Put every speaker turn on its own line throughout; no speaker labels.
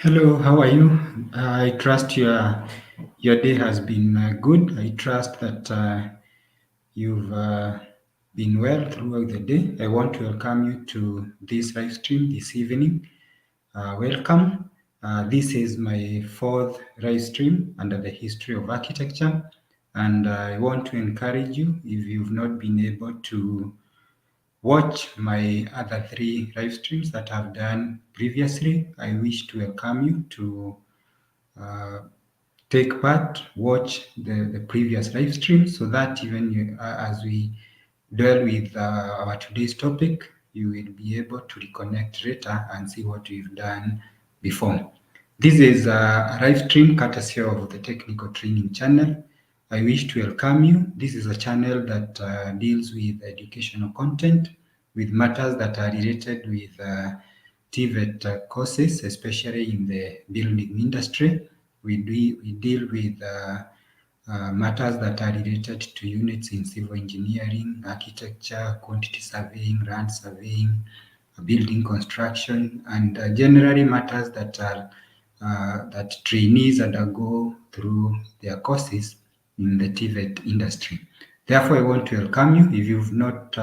Hello, how are you? I trust your day has been good. I trust that you've been well throughout the day. I want to welcome you to this live stream this evening. Welcome. This is my fourth live stream under the history of architecture, and I want to encourage you if you've not been able to watch my other three live streams that I've done previously. I wish to welcome you to uh, take part, watch the previous live stream so that even as we dwell with our today's topic, you will be able to reconnect later and see what we've done before. This is a live stream courtesy of the Technical Training channel. I wish to welcome you. This is a channel that deals with educational content, with matters that are related with TVET courses, especially in the building industry. We deal with matters that are related to units in civil engineering, architecture, quantity surveying, land surveying, building construction, and generally matters that are that trainees undergo through their courses in the TVET industry. Therefore, I want to welcome you. If you've not,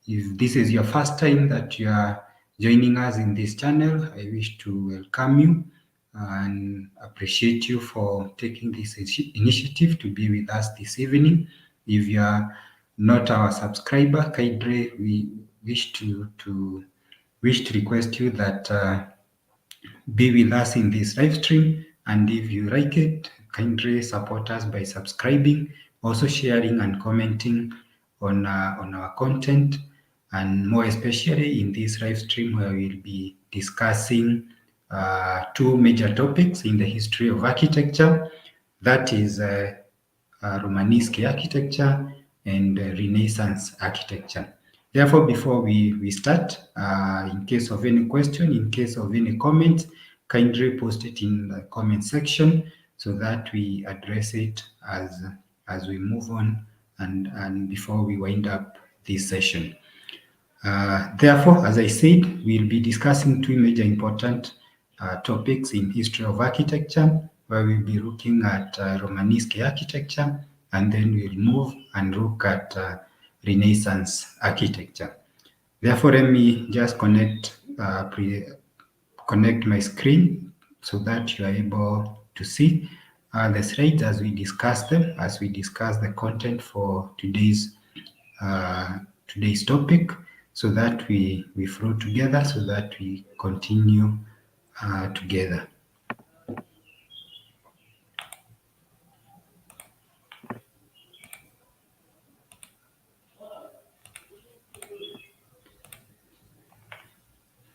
if this is your first time that you are joining us in this channel, I wish to welcome you and appreciate you for taking this initiative to be with us this evening. If you are not our subscriber, kindly we wish to request you that be with us in this live stream. And if you like it, kindly support us by subscribing, also sharing and commenting on our content, and more especially in this live stream where we'll be discussing two major topics in the history of architecture. That is Romanesque architecture and Renaissance architecture. Therefore, before we start, in case of any question, in case of any comment, kindly post it in the comment section so that we address it as we move on and before we wind up this session. Therefore, as I said, we'll be discussing two major important topics in history of architecture, where we'll be looking at Romanesque architecture, and then we'll move and look at Renaissance architecture. Therefore, let me just connect my screen so that you are able to see the slides as we discuss them, as we discuss the content for today's topic, so that we flow together, so that we continue together.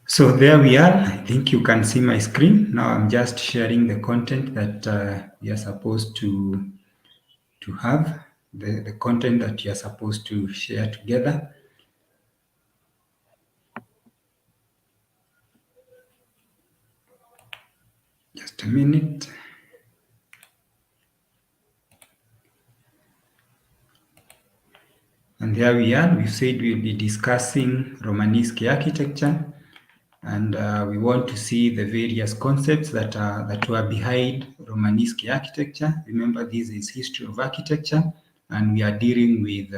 So there we are. I think you can see my screen. Now I'm just sharing the content that we are supposed to have, the content that you are supposed to share together. Just a minute. And there we are. We said we'll be discussing Romanesque architecture, and we want to see the various concepts that were behind Romanesque architecture. Remember, this is history of architecture, and we are dealing with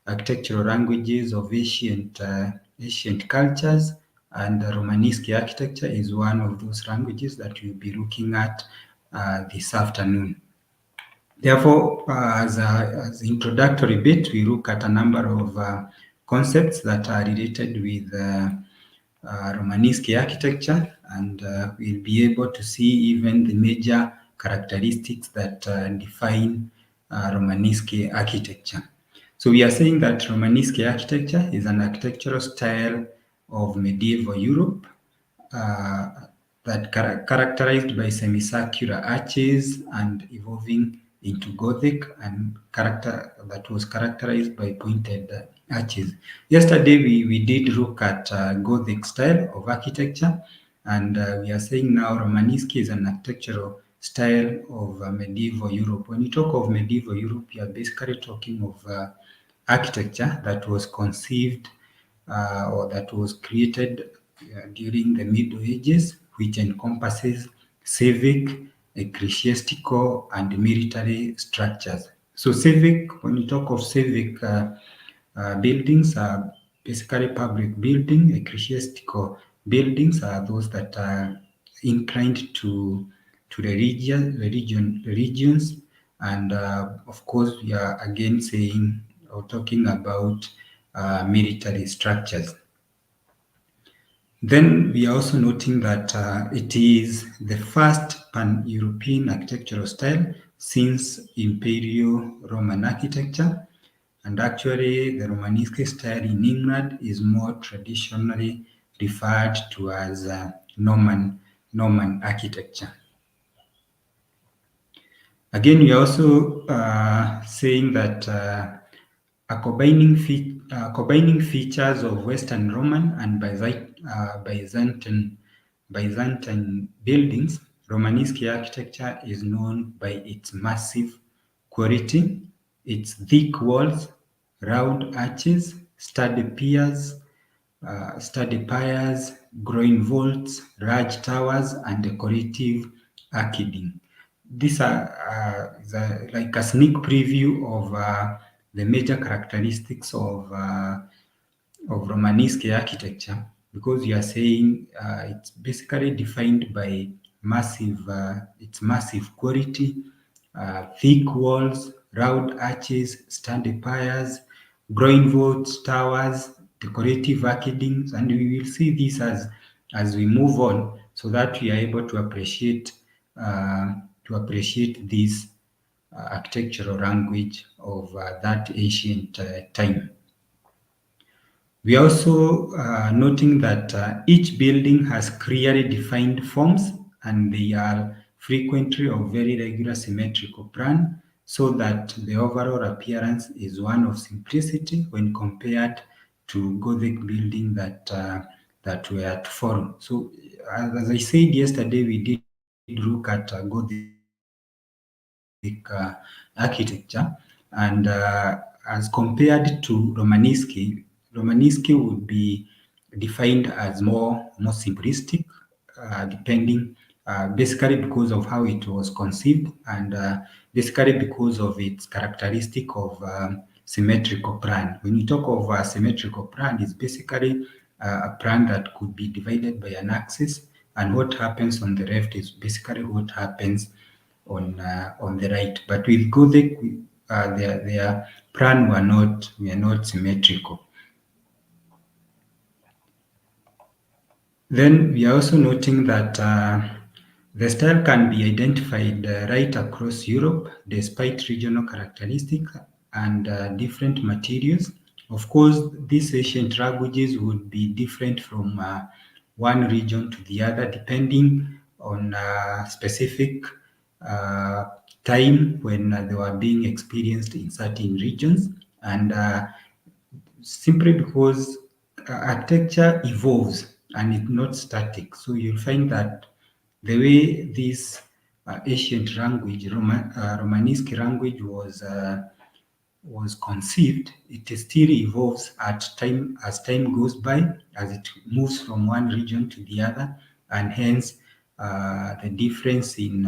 architectural languages of ancient cultures, and Romanesque architecture is one of those languages that we'll be looking at this afternoon. Therefore, as introductory bit, we look at a number of concepts that are related with Romanesque architecture, and we'll be able to see even the major characteristics that define Romanesque architecture. So we are saying that Romanesque architecture is an architectural style of medieval Europe that characterized by semicircular arches and evolving into Gothic, and that was characterized by pointed arches. Yesterday we did look at Gothic style of architecture, and we are saying now Romanesque is an architectural style of medieval Europe. When you talk of medieval Europe, you are basically talking of architecture that was conceived or that was created during the Middle Ages, which encompasses civic, ecclesiastical, and military structures. So civic, when you talk of civic buildings are basically public building. Ecclesiastical buildings are those that are inclined to religions, and of course we are again saying or talking about military structures. Then we are also noting that it is the first pan-European architectural style since Imperial Roman architecture, and actually the Romanesque style in England is more traditionally referred to as Norman architecture. Again, we are also saying that combining features of Western Roman and Byzantine buildings, Romanesque architecture is known by its massive quality, its thick walls, round arches, sturdy piers, groin vaults, large towers, and decorative arcading. These are like a sneak preview of the major characteristics of Romanesque architecture, because you are saying it's basically defined by its massive quality, thick walls, round arches, sturdy piers, groin vaults, towers, decorative arcadings, and we will see this as we move on, so that we are able to appreciate this architectural language of that ancient time. We are also noting that each building has clearly defined forms, and they are frequently of very regular symmetrical plan, so that the overall appearance is one of simplicity when compared to Gothic building that were to follow. So as I said yesterday, we did look at Gothic architecture, and as compared to Romanesque would be defined as more simplistic, depending basically because of how it was conceived, and basically because of its characteristic of symmetrical plan. When you talk of a symmetrical plan, it's basically a plan that could be divided by an axis, and what happens on the left is basically what happens on the right. But with Gothic, their plan were not symmetrical. Then we are also noting that the style can be identified right across Europe despite regional characteristics and different materials. Of course, these ancient languages would be different from one region to the other depending on specific uh, time when they were being experienced in certain regions, and simply because architecture evolves and it's not static. So you'll find that the way this ancient language, Romanesque language, was conceived, it still evolves as time goes by, as it moves from one region to the other, and hence the difference in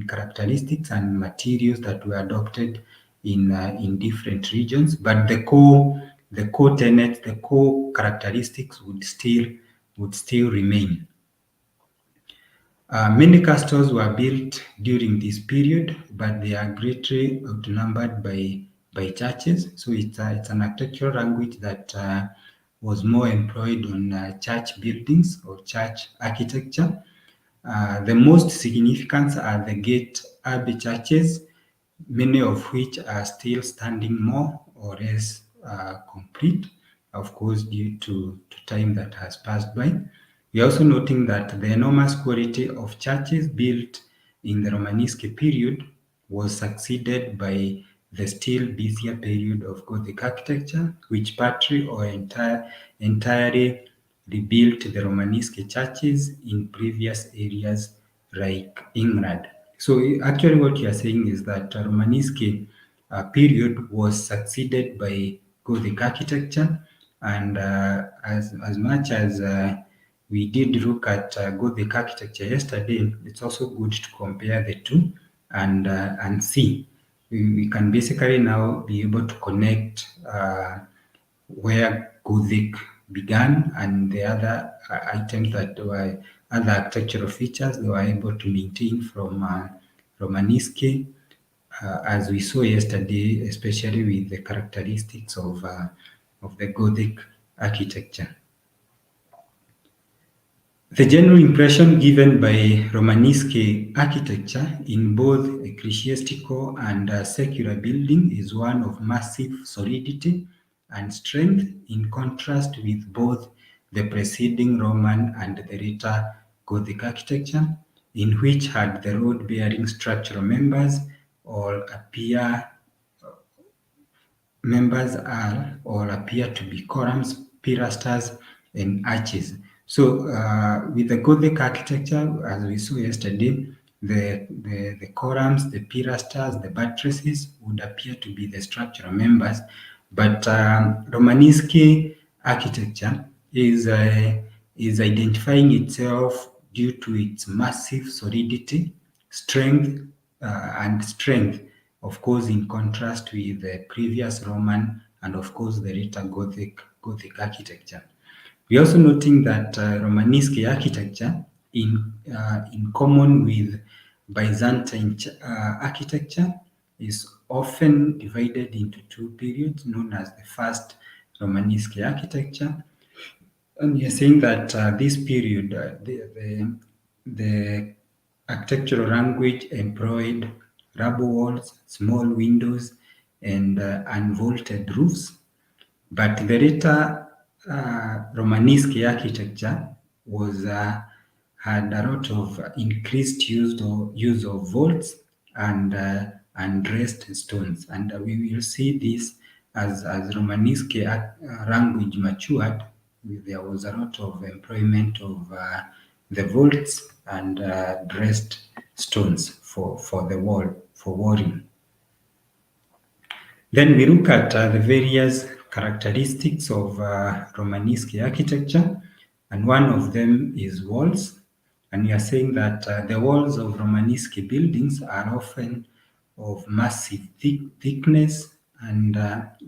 characteristics and materials that were adopted in different regions. But the core tenets, the core characteristics would still remain. Many castles were built during this period, but they are greatly outnumbered by churches. So it's an architectural language that was more employed on church buildings or church architecture. The most significant are the Gate Abbey churches, many of which are still standing more or less complete, of course, due to time that has passed by. We are also noting that the enormous quality of churches built in the Romanesque period was succeeded by the still busier period of Gothic architecture, which partly or entirely rebuilt the Romanesque churches in previous areas like England. So actually what you are saying is that Romanesque period was succeeded by Gothic architecture, and as much as we did look at Gothic architecture yesterday. It's also good to compare the two and see. We can basically now be able to connect where Gothic began and the other items that were other architectural features they were able to maintain from Romanesque, as we saw yesterday, especially with the characteristics of the Gothic architecture. The general impression given by Romanesque architecture in both ecclesiastical and secular building is one of massive solidity and strength, in contrast with both the preceding Roman and the later Gothic architecture, in which had the load-bearing structural members all appear members are or appear to be columns, pilasters, and arches. So, with the Gothic architecture, as we saw yesterday, the columns, the pilasters, the buttresses would appear to be the structural members, but Romanesque architecture is identifying itself due to its massive solidity, strength, and strength, of course, in contrast with the previous Roman and, of course, the later Gothic architecture. We're also noting that Romanesque architecture, in common with Byzantine architecture, is often divided into two periods known as the first Romanesque architecture. And you're saying that this period, the architectural language employed rubble walls, small windows, and unvaulted roofs. But the later Romanesque architecture was had a lot of increased use of vaults and dressed stones, and we will see this as Romanesque language matured. There was a lot of employment of the vaults and dressed stones for the walling. Then we look at the various characteristics of Romanesque architecture, and one of them is walls. And we are saying that the walls of Romanesque buildings are often of massive thickness and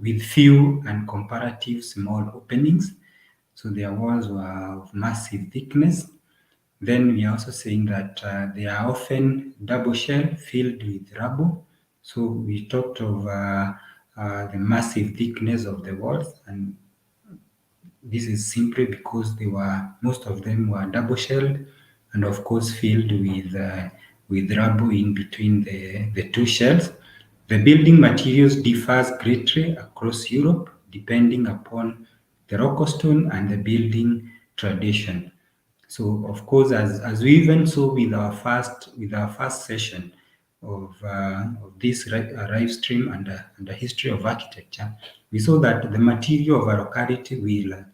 with few and comparative small openings. So their walls were of massive thickness. Then we are also saying that they are often double shell filled with rubble. So we talked of the massive thickness of the walls, and this is simply because most of them were double shelled, and of course filled with rubble in between the two shells. The building materials differs greatly across Europe depending upon the rock stone and the building tradition. So of course, as we even saw with our first session of this live stream and the history of architecture, we saw that the material of a locality will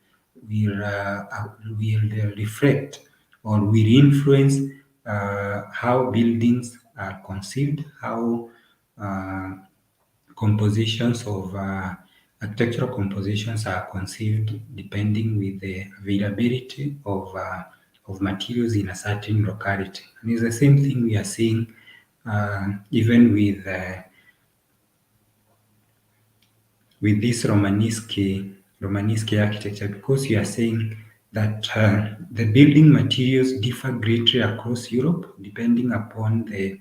reflect or will influence how buildings are conceived, how uh, compositions of architectural compositions are conceived depending with the availability of materials in a certain locality. And it's the same thing we are seeing even with this Romanesque architecture, because you are saying that the building materials differ greatly across Europe depending upon the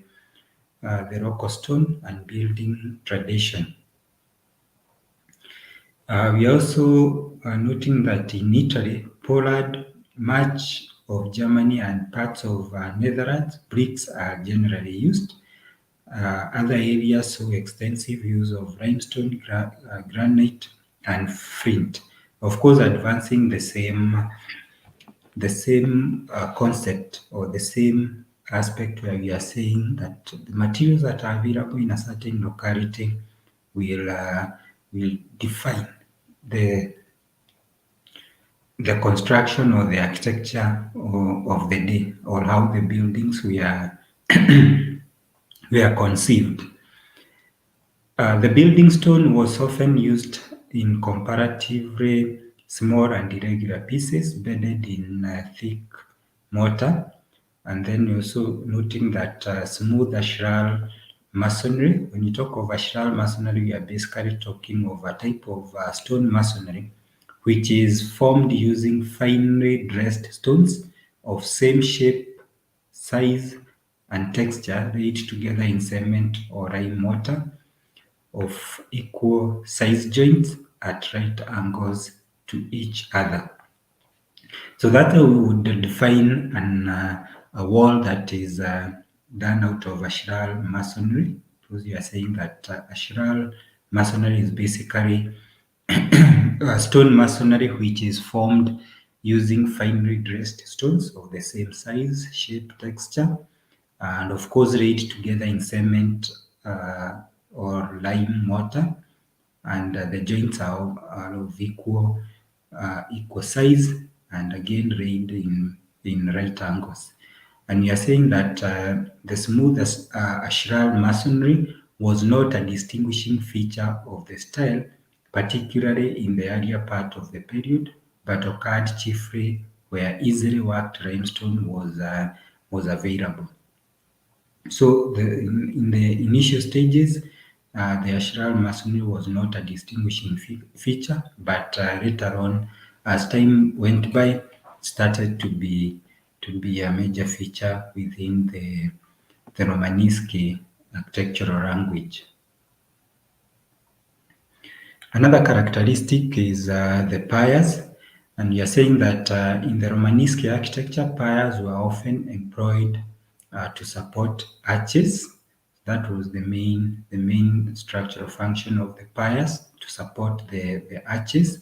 rock stone and building tradition. We also are noting that in Italy, Poland, much of Germany, and parts of Netherlands, bricks are generally used. Other areas show extensive use of limestone, granite, and flint. Of course, advancing the same concept or the same aspect where we are saying that the materials that are available in a certain locality will define the the construction or the architecture of the day, or how the buildings were conceived. The building stone was often used in comparatively small and irregular pieces bedded in thick mortar. And then you're also noting that smooth ashlar masonry. When you talk of ashlar masonry, we are basically talking of a type of stone masonry which is formed using finely dressed stones of same shape, size, and texture laid together in cement or lime mortar of equal size joints at right angles to each other. So that we would define a wall that is done out of ashlar masonry, because you are saying that ashlar masonry is basically stone masonry which is formed using finely dressed stones of the same size, shape, texture, and of course laid together in cement or lime mortar, and the joints are of equal size, and again laid in right angles. And you are saying that the smooth ashlar masonry was not a distinguishing feature of the style, particularly in the earlier part of the period, but occurred chiefly where easily worked limestone was available. So in the initial stages, the ashlar masonry was not a distinguishing feature, but later on, as time went by, started to be a major feature within the Romanesque architectural language. Another characteristic is the piers, and you're saying that in the Romanesque architecture, piers were often employed to support arches. That was the main structural function of the piers, to support the arches.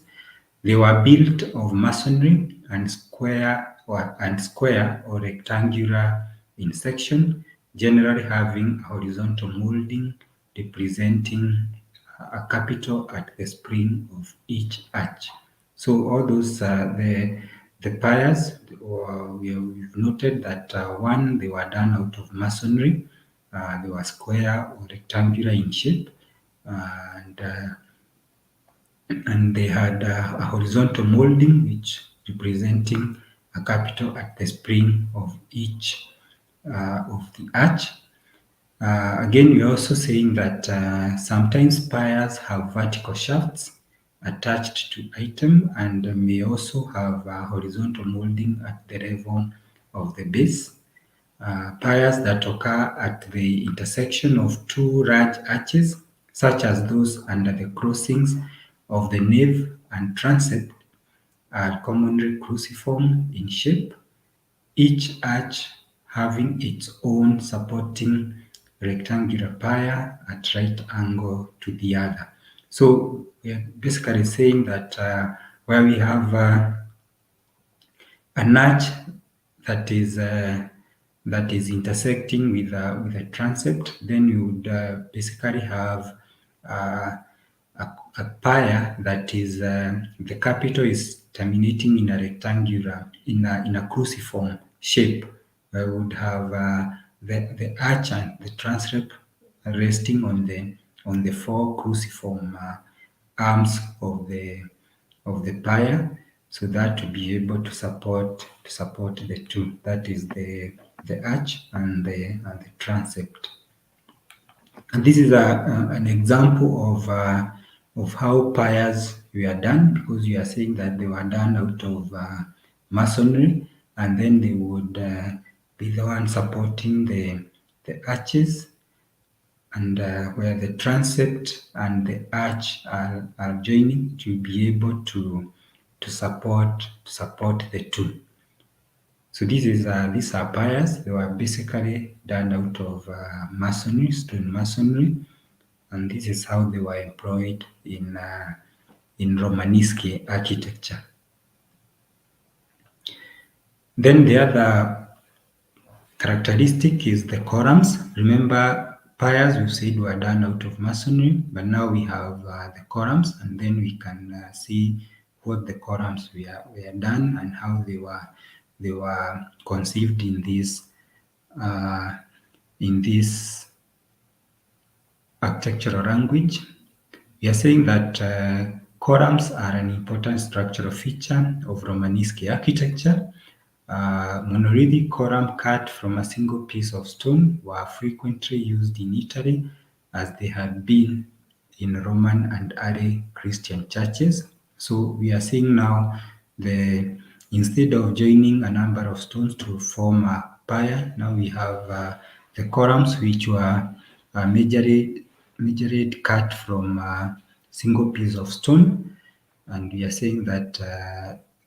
They were built of masonry and square or rectangular in section, generally having a horizontal molding representing a capital at the spring of each arch. So all those the piers, we've noted that one, they were done out of masonry. They were square or rectangular in shape, and they had a horizontal molding which representing a capital at the spring of each of the arch. Again, we're also saying that sometimes piers have vertical shafts attached to item, and may also have a horizontal molding at the level of the base. Piers that occur at the intersection of two large arches, such as those under the crossings of the nave and transept, are commonly cruciform in shape, each arch having its own supporting rectangular pier at right angle to the other. So we are basically saying that where we have an arch that is intersecting with a transept, then you would basically have uh, a pier that is the capital is terminating in a rectangular in a cruciform shape. We would have the arch and the transept resting on the four cruciform arms of the pier, so that to be able to support the two, that is the arch and the transept. And this is an example of how piers were done, because you are saying that they were done out of masonry, and then they would be the one supporting the arches, and where the transept and the arch are joining to be able to support the two. So these are piers. They were basically done out of masonry, stone masonry, and this is how they were employed in Romanesque architecture. Then the other characteristic is the columns. Remember, piers we said were done out of masonry, but now we have the columns, and then we can see what the columns were done and how they were conceived uh, in this architectural language. We are saying that Columns are an important structural feature of Romanesque architecture. Monolithic columns cut from a single piece of stone were frequently used in Italy, as they had been in Roman and early Christian churches. So we are seeing now the instead of joining a number of stones to form a pier, now we have the columns which were measured cut from a single piece of stone, and we are saying that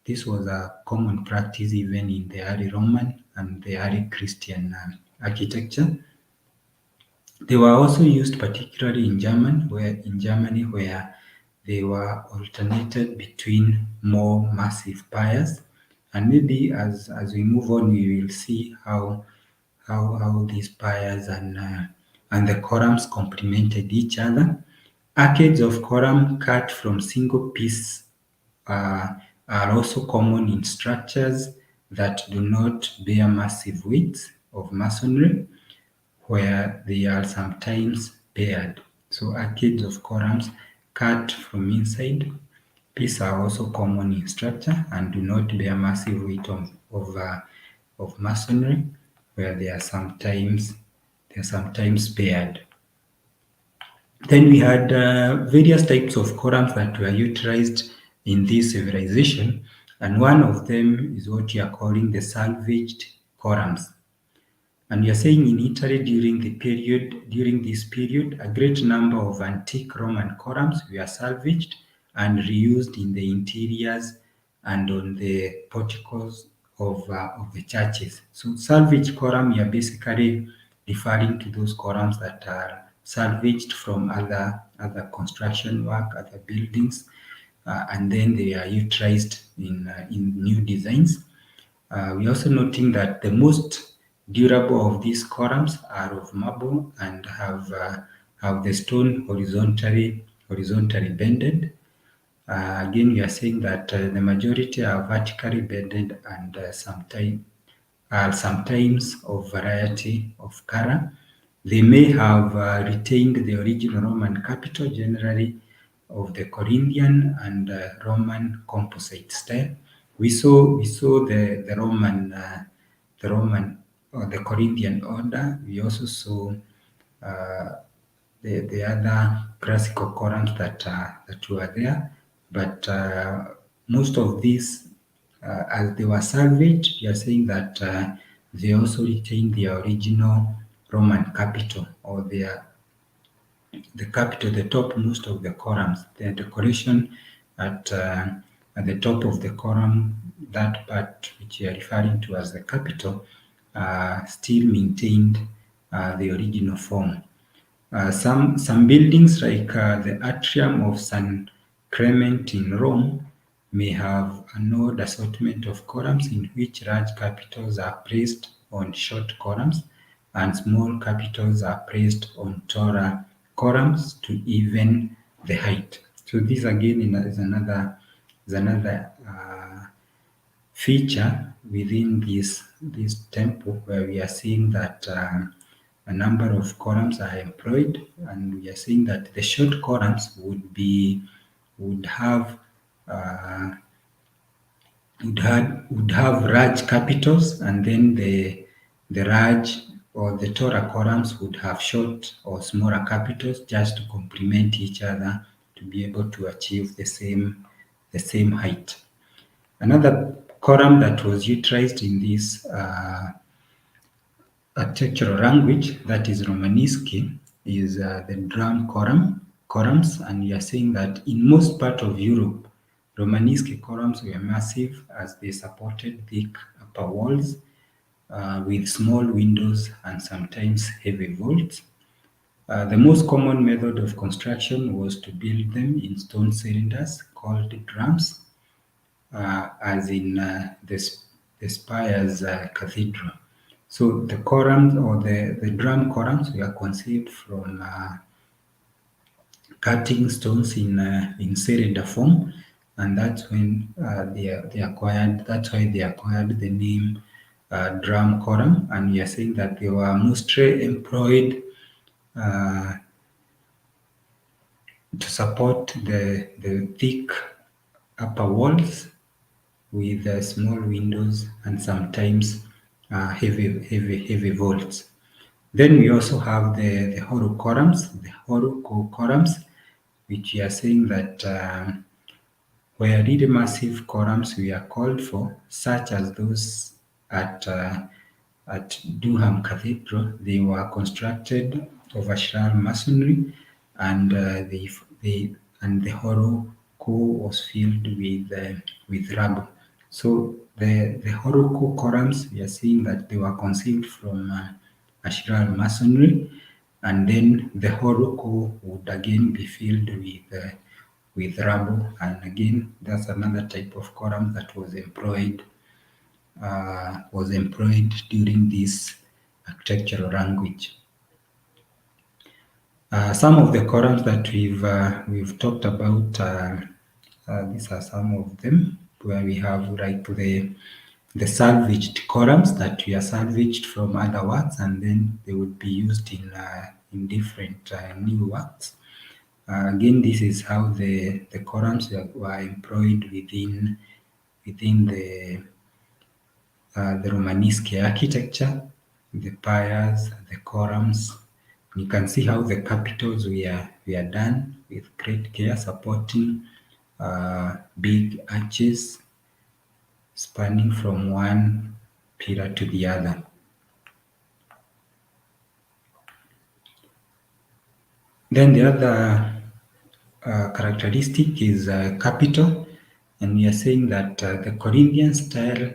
this was a common practice even in the early Roman and the early Christian architecture. They were also used particularly in Germany where they were alternated between more massive piers. And maybe as we move on, we will see how these piers and the columns complemented each other. Arcades of column cut from single piece uh, are also common in structures that do not bear massive weights of masonry, where they are sometimes paired. So arcades of columns cut from inside pieces are also common in structure and do not bear massive weight of masonry, where they are sometimes paired. Then we had various types of columns that were utilized in this civilization, and one of them is what you are calling the salvaged columns. And you're saying in Italy during this period, a great number of antique Roman columns were salvaged and reused in the interiors and on the porticos of the churches. So salvaged column, you're basically referring to those columns that are salvaged from other construction work, other buildings, and then they are utilized in new designs. We're also noting that the most durable of these columns are of marble and have the stone horizontally bended. Again, we are saying that the majority are vertically bended and sometimes of variety of color. They may have retained the original Roman capital, generally of the Corinthian and Roman composite style. We saw the Roman or the Corinthian order. We also saw uh, the other classical columns that were there, but most of these, as they were salvaged, we are saying that they also retained their original Roman capital or the capital, the topmost of the columns, the decoration at at the top of the column, that part which you are referring to as the capital, still maintained the original form. Some buildings like the atrium of San Clement in Rome may have an odd assortment of columns in which large capitals are placed on short columns and small capitals are placed on taller columns to even the height. So this again is another feature within this temple where we are seeing that a number of columns are employed, and we are seeing that the short columns would have uh, would have large capitals, and then the large or the taller columns would have short or smaller capitals just to complement each other to be able to achieve the same height. Another column that was utilized in this architectural language, that is Romanesque, is the drum columns, and we are saying that in most part of Europe, Romanesque columns were massive as they supported thick upper walls with small windows and sometimes heavy vaults. The most common method of construction was to build them in stone cylinders called drums, as in the Spire's cathedral. So the columns or the drum columns were conceived from cutting stones in cylinder form, and that's when they acquired. That's why they acquired the name drum column. And we are saying that they were mostly employed uh, to support the thick upper walls with small windows and sometimes heavy vaults. Then we also have the hollow columns, which we are saying that where really massive columns were called for, such as those at Durham Cathedral. They were constructed of ashlar masonry, and the hollow core was filled with rubble. So the hollow core columns, we are seeing that they were conceived from ashlar masonry, and then the hollow core would again be filled with rubble, and again that's another type of column that was employed during this architectural language. Some of the columns that we've talked about, these are some of them, where we have like the salvaged columns that we are salvaged from other works, and then they would be used in different new works. Again, this is how the columns were employed within the Romanesque architecture, the piers, the columns. You can see how the capitals were done with great care, supporting big arches spanning from one pillar to the other. Then the other characteristic is capital, and we are saying that the Corinthian style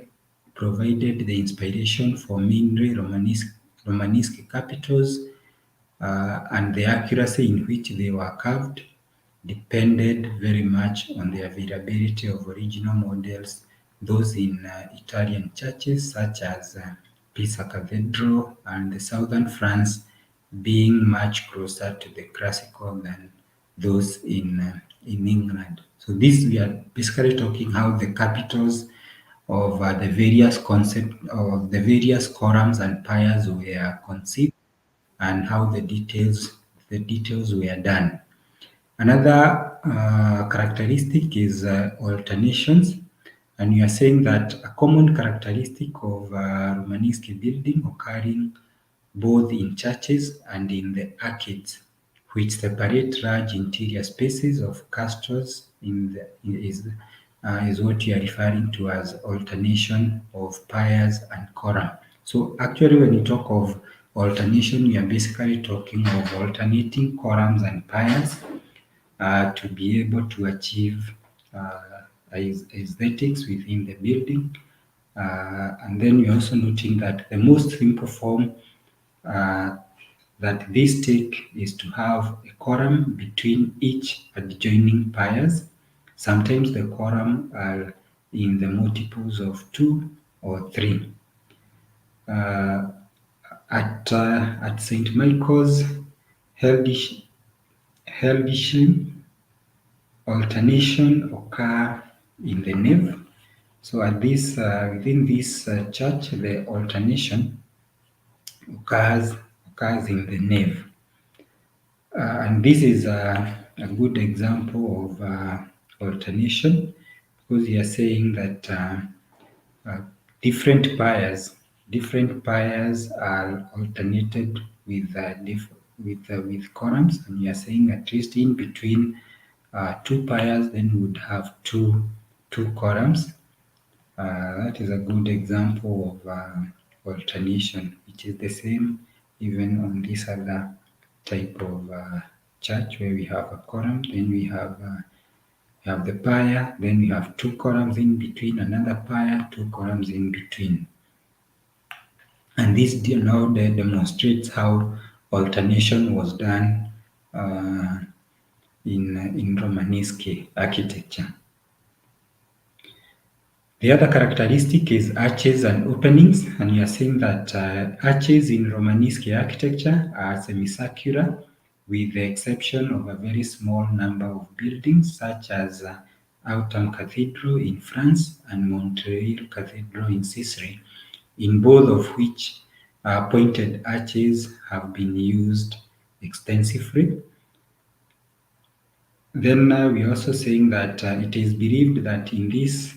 provided the inspiration for mainly Romanesque capitals, and the accuracy in which they were carved depended very much on the availability of original models, those in Italian churches such as Pisa Cathedral and the southern France being much closer to the classical than those in England. So this we are basically talking how the capitals of the various concept of the various columns and piers were conceived and how the details were done. Another characteristic is alternations, and we are saying that a common characteristic of Romanesque building occurring both in churches and in the arcades, which separate large interior spaces of castles is what you are referring to as alternation of piers and column. So actually when you talk of alternation, we are basically talking of alternating columns and piers to be able to achieve aesthetics within the building. And then we're also noting that the most simple form uh, that this take is to have a column between each adjoining piers. Sometimes the column are in the multiples of 2 or 3. At St. Michael's, Heldisham, alternation occur in the nave. So at this within this church, the alternation occurs in the nave. And this is a good example of alternation, because you are saying that uh, different piers are alternated with columns, and you are saying at least in between two piers, then we would have two columns. That is a good example of alternation, which is the same even on this other type of church where we have a column, then we have the pier, then we have two columns in between, another pier, two columns in between. And this now demonstrates how alternation was done in Romanesque architecture. The other characteristic is arches and openings, and we are saying that arches in Romanesque architecture are semicircular, with the exception of a very small number of buildings such as Autumn Cathedral in France and Montreal Cathedral in Sicily, in both of which pointed arches have been used extensively. Then we're also saying that it is believed that in this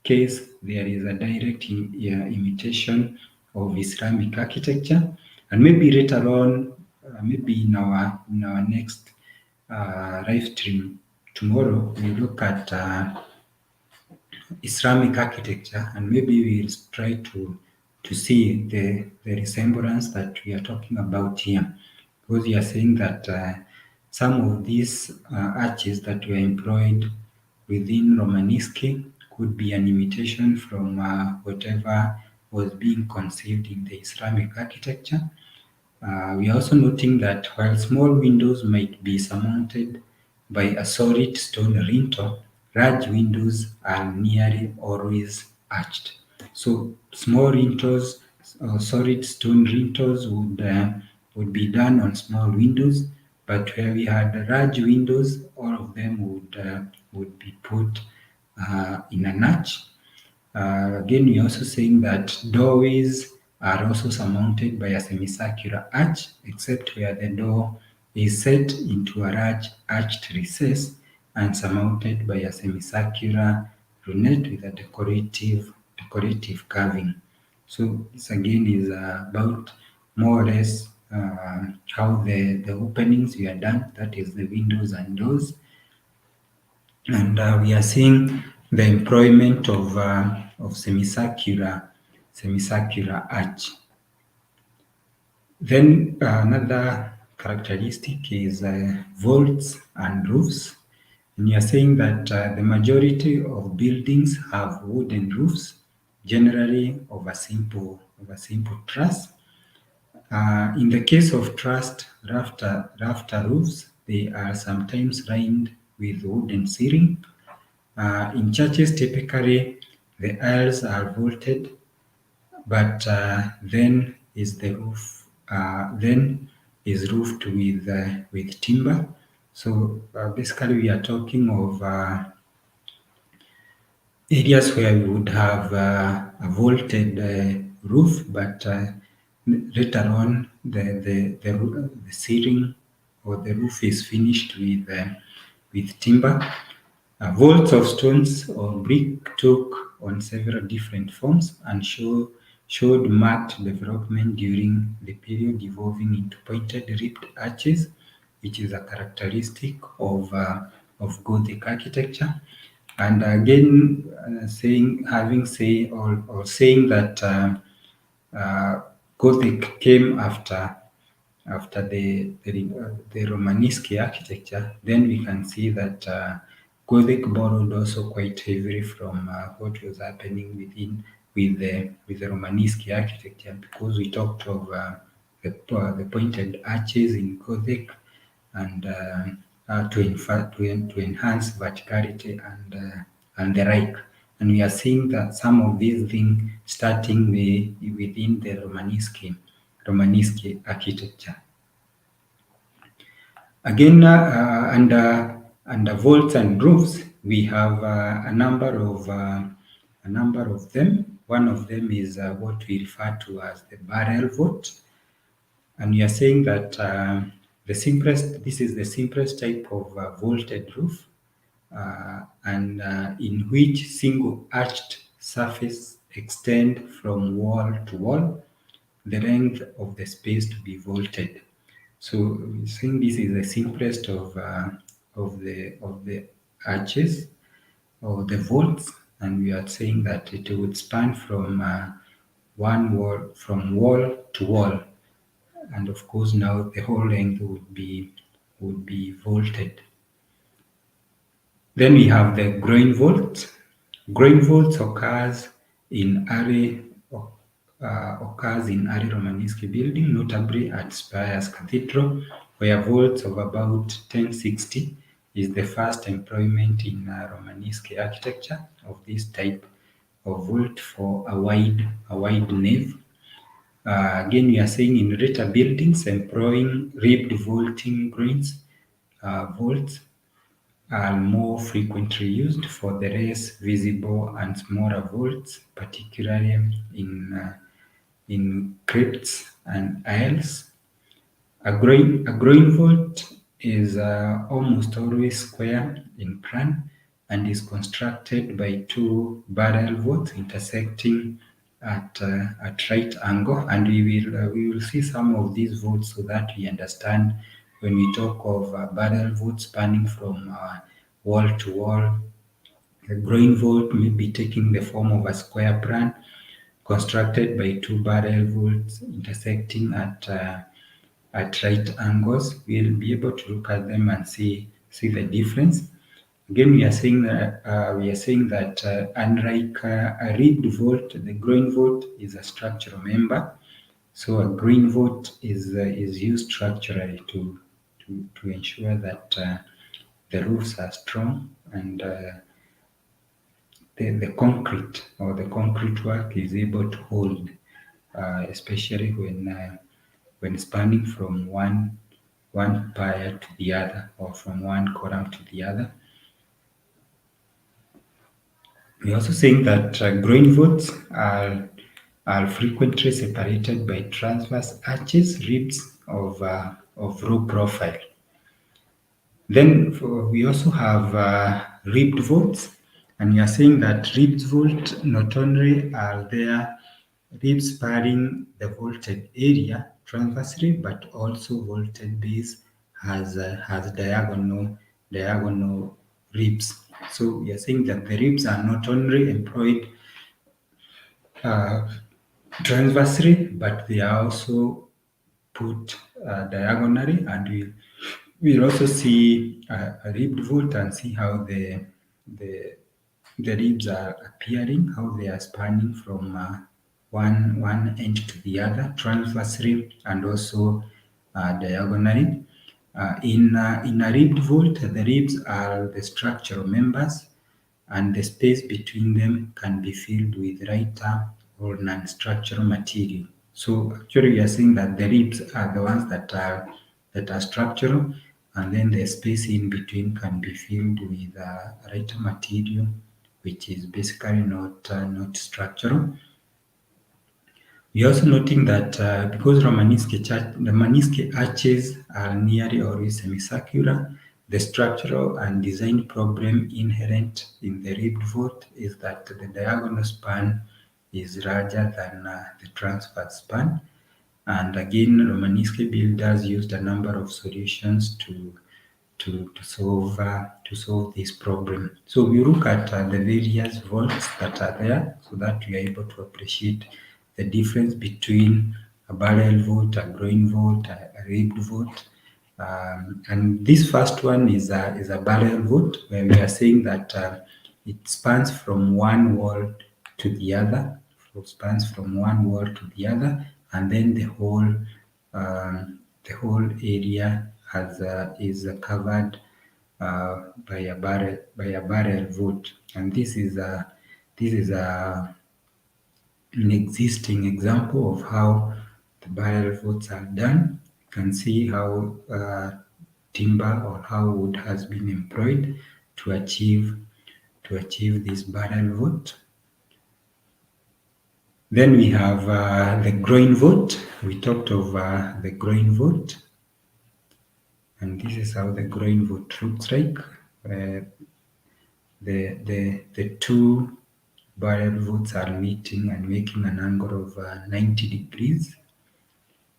case there is a direct imitation of Islamic architecture, and maybe later on, maybe in our next live stream tomorrow, we look at Islamic architecture, and maybe we'll try to see the resemblance that we are talking about here, because you are saying that some of these arches that were employed within Romanesque could be an imitation from whatever was being conceived in the Islamic architecture. We are also noting that while small windows might be surmounted by a solid stone lintel, large windows are nearly always arched. So small lintels or solid stone lintels would be done on small windows, but where we had large windows, all of them would be put in an arch. Again, we're also saying that doorways are also surmounted by a semicircular arch, except where the door is set into a large arched recess and surmounted by a semicircular lunette with a decorative carving. So this again is about more or less how the openings were done, that is the windows and doors, and we are seeing the employment of semicircular arch. Then another characteristic is vaults and roofs. And you are saying that the majority of buildings have wooden roofs, generally of a simple truss. In the case of trussed rafter roofs, they are sometimes lined with wooden ceiling. In churches, typically the aisles are vaulted, but then is roofed with timber. So basically, we are talking of areas where we would have a vaulted roof, but later on the ceiling or the roof is finished with timber. Vaults of stones or brick took on several different forms and showed marked development during the period, evolving into pointed ribbed arches, which is a characteristic of Gothic architecture. And again, saying that Gothic came after the Romanesque architecture, then we can see that Gothic borrowed also quite heavily from what was happening with the Romanesque architecture, because we talked of the pointed arches in Gothic and to enhance verticality and the like. And we are seeing that some of these things starting within the Romanesque architecture. Again, under vaults and roofs, we have a number of them. One of them is what we refer to as the barrel vault, and we are saying that this is the simplest type of vaulted roof, and in which single arched surface extend from wall to wall, the length of the space to be vaulted. So we're saying this is the simplest of the arches or the vaults, and we are saying that it would span from from wall to wall, and of course now the whole length would be vaulted. Then we have the groin vault. Groin vaults occurs in early Romanesque building, notably at Spires Cathedral, where vaults of about 1060 is the first employment in Romanesque architecture of this type of vault for a wide nave. Again, we are saying in later buildings employing ribbed vaulting groins, vaults are more frequently used for the less visible and smaller vaults, particularly in crypts and aisles. A groin vault is almost always square in plan and is constructed by two barrel vaults intersecting at right angle, and we will see some of these vaults so that we understand when we talk of barrel vaults spanning from wall to wall. The groin vault may be taking the form of a square plan constructed by two barrel vaults intersecting at right angles. We'll be able to look at them and see the difference. Again, we are saying that unlike a ribbed vault, the groin vault is a structural member. So a groin vault is used structurally to ensure that the roofs are strong and the concrete or the concrete work is able to hold, especially when spanning from one pier to the other or from one column to the other. We're also saying that groin vaults are frequently separated by transverse arches, ribs of row profile. Then we also have ribbed vaults, and we are saying that ribbed vault not only are there ribs spanning the vaulted area transversely, but also vaulted base has diagonal ribs. So we are saying that the ribs are not only employed uh, transversely, but they are also put diagonally, and we'll also see a ribbed vault and see how the the ribs are appearing, how they are spanning from one end to the other transversely and also diagonally. In a ribbed vault, the ribs are the structural members, and the space between them can be filled with lighter or non-structural material. So actually, we are saying that the ribs are the ones that are structural, and then the space in between can be filled with lighter material, which is basically not structural. We're also noting that because Romanesque arches are nearly always semicircular, the structural and design problem inherent in the ribbed vault is that the diagonal span is larger than the transverse span. And again, Romanesque builders used a number of solutions to solve this problem. So we look at the various vaults that are there so that we are able to appreciate the difference between a barrel vault, a groin vault, a ribbed vault. And this first one is a barrel vault where we are saying that it spans from one wall to the other, so spans from one wall to the other, and then the whole area is covered by a barrel vault, and this is an existing example of how the barrel vaults are done. You can see how timber or how wood has been employed to achieve this barrel vault. Then we have the groin vault. We talked of the groin vault, and this is how the groin vault looks like. Uh, the two barrel vaults are meeting and making an angle of 90 degrees,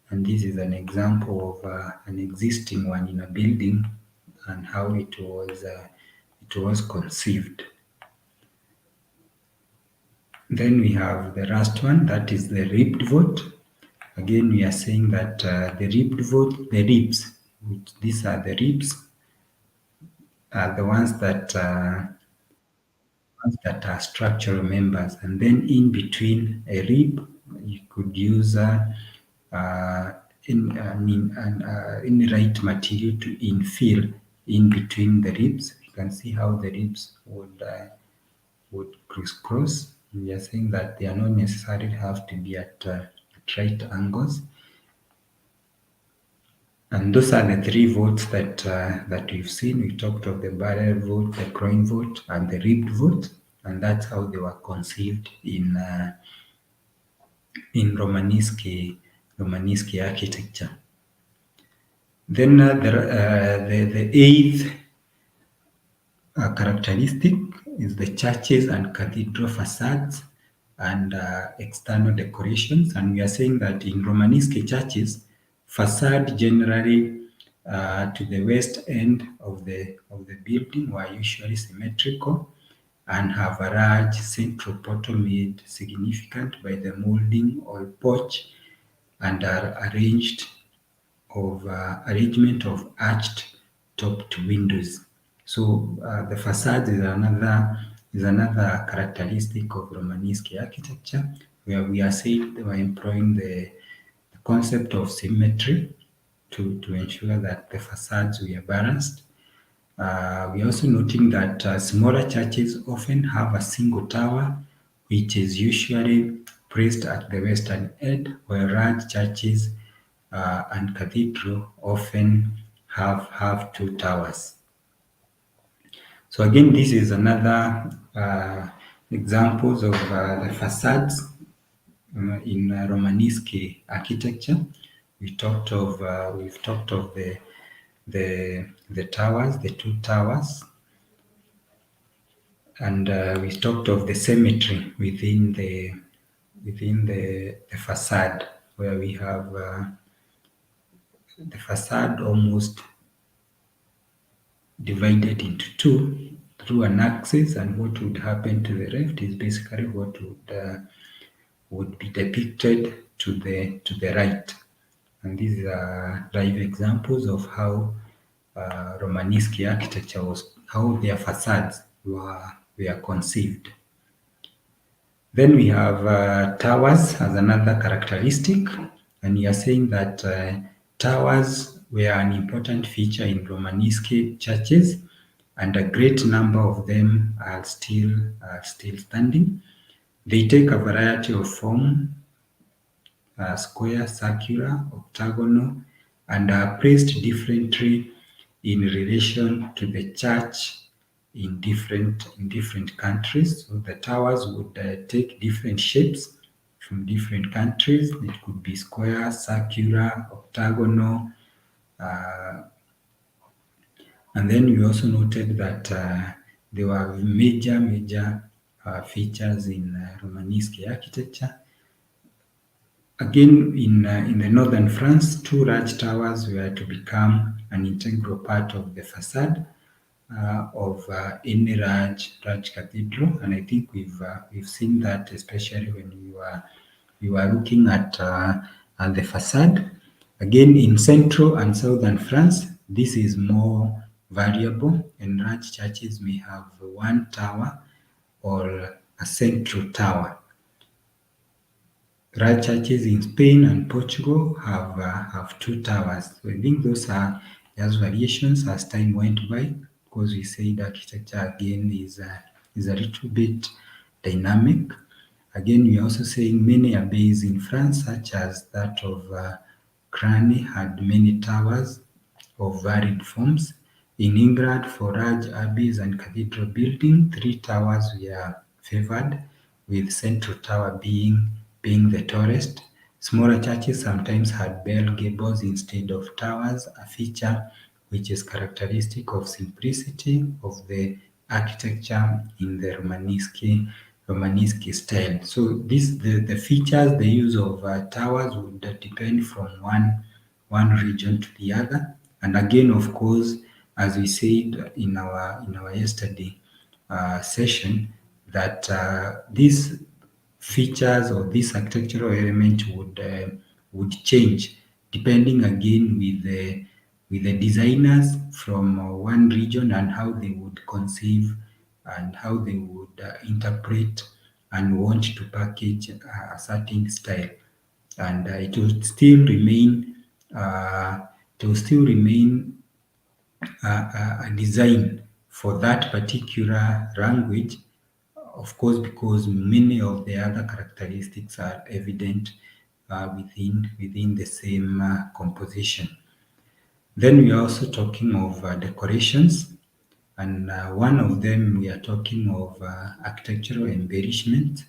and this is an example of an existing one in a building and how it was conceived. Then we have the last one, that is the ribbed vault. Again, we are saying that the ribbed vault, the ribs, which these are the ribs, are the ones that are structural members, and then in between a rib, you could use in the right material to infill in between the ribs. You can see how the ribs would crisscross. We are saying that they are not necessarily have to be at right angles. And those are the three vaults that we've seen. We talked of the barrel vault, the groin vault, and the ribbed vault, and that's how they were conceived in Romanesque architecture. Then the eighth characteristic is the churches and cathedral facades and external decorations. And we are saying that in Romanesque churches, facade generally to the west end of the building were usually symmetrical and have a large central portal made significant by the molding or porch and are arrangement of arched topped windows. So the facade is another characteristic of Romanesque architecture, where we are saying they were employing the concept of symmetry to ensure that the facades were balanced. We're also noting that smaller churches often have a single tower, which is usually placed at the western end, while large churches and cathedral often have two towers. So again, this is another examples of the facades in Romanesque architecture. We've talked of the towers, the two towers, and we talked of the symmetry within the facade, where we have the facade almost divided into two through an axis, and what would happen to the left is basically what would be depicted to the right. And these are live examples of how Romanesque architecture was, how their facades were conceived. Then we have towers as another characteristic, and we are saying that towers were an important feature in Romanesque churches, and a great number of them are still standing. They take a variety of form, square, circular, octagonal, and are placed differently in relation to the church in different countries. So the towers would take different shapes from different countries. It could be square, circular, octagonal, and then we also noted that there were major features in Romanesque architecture. Again, in the northern France, two large towers were to become an integral part of the facade of any large cathedral, and I think we've seen that, especially when we were looking at the facade. Again, in central and southern France, this is more variable, and large churches may have one tower or a central tower. Large churches in Spain and Portugal have two towers. So I think those are just variations as time went by, because we said architecture again is a little bit dynamic. Again, we are also saying many abbeys in France, such as that of Crane, had many towers of varied forms. In England, for large abbeys and cathedral building, three towers were favored, with central tower being the tallest. Smaller churches sometimes had bell gables instead of towers, a feature which is characteristic of simplicity of the architecture in the Romanesque style. So the features, the use of towers would depend from one region to the other. And again, of course, as we said in our yesterday session, that these features or this architectural element would change depending again with the designers from one region, and how they would conceive and how they would interpret and want to package a certain style. And it will still remain a design for that particular language, of course, because many of the other characteristics are evident within the same composition. Then we are also talking of decorations, and one of them we are talking of architectural embellishment.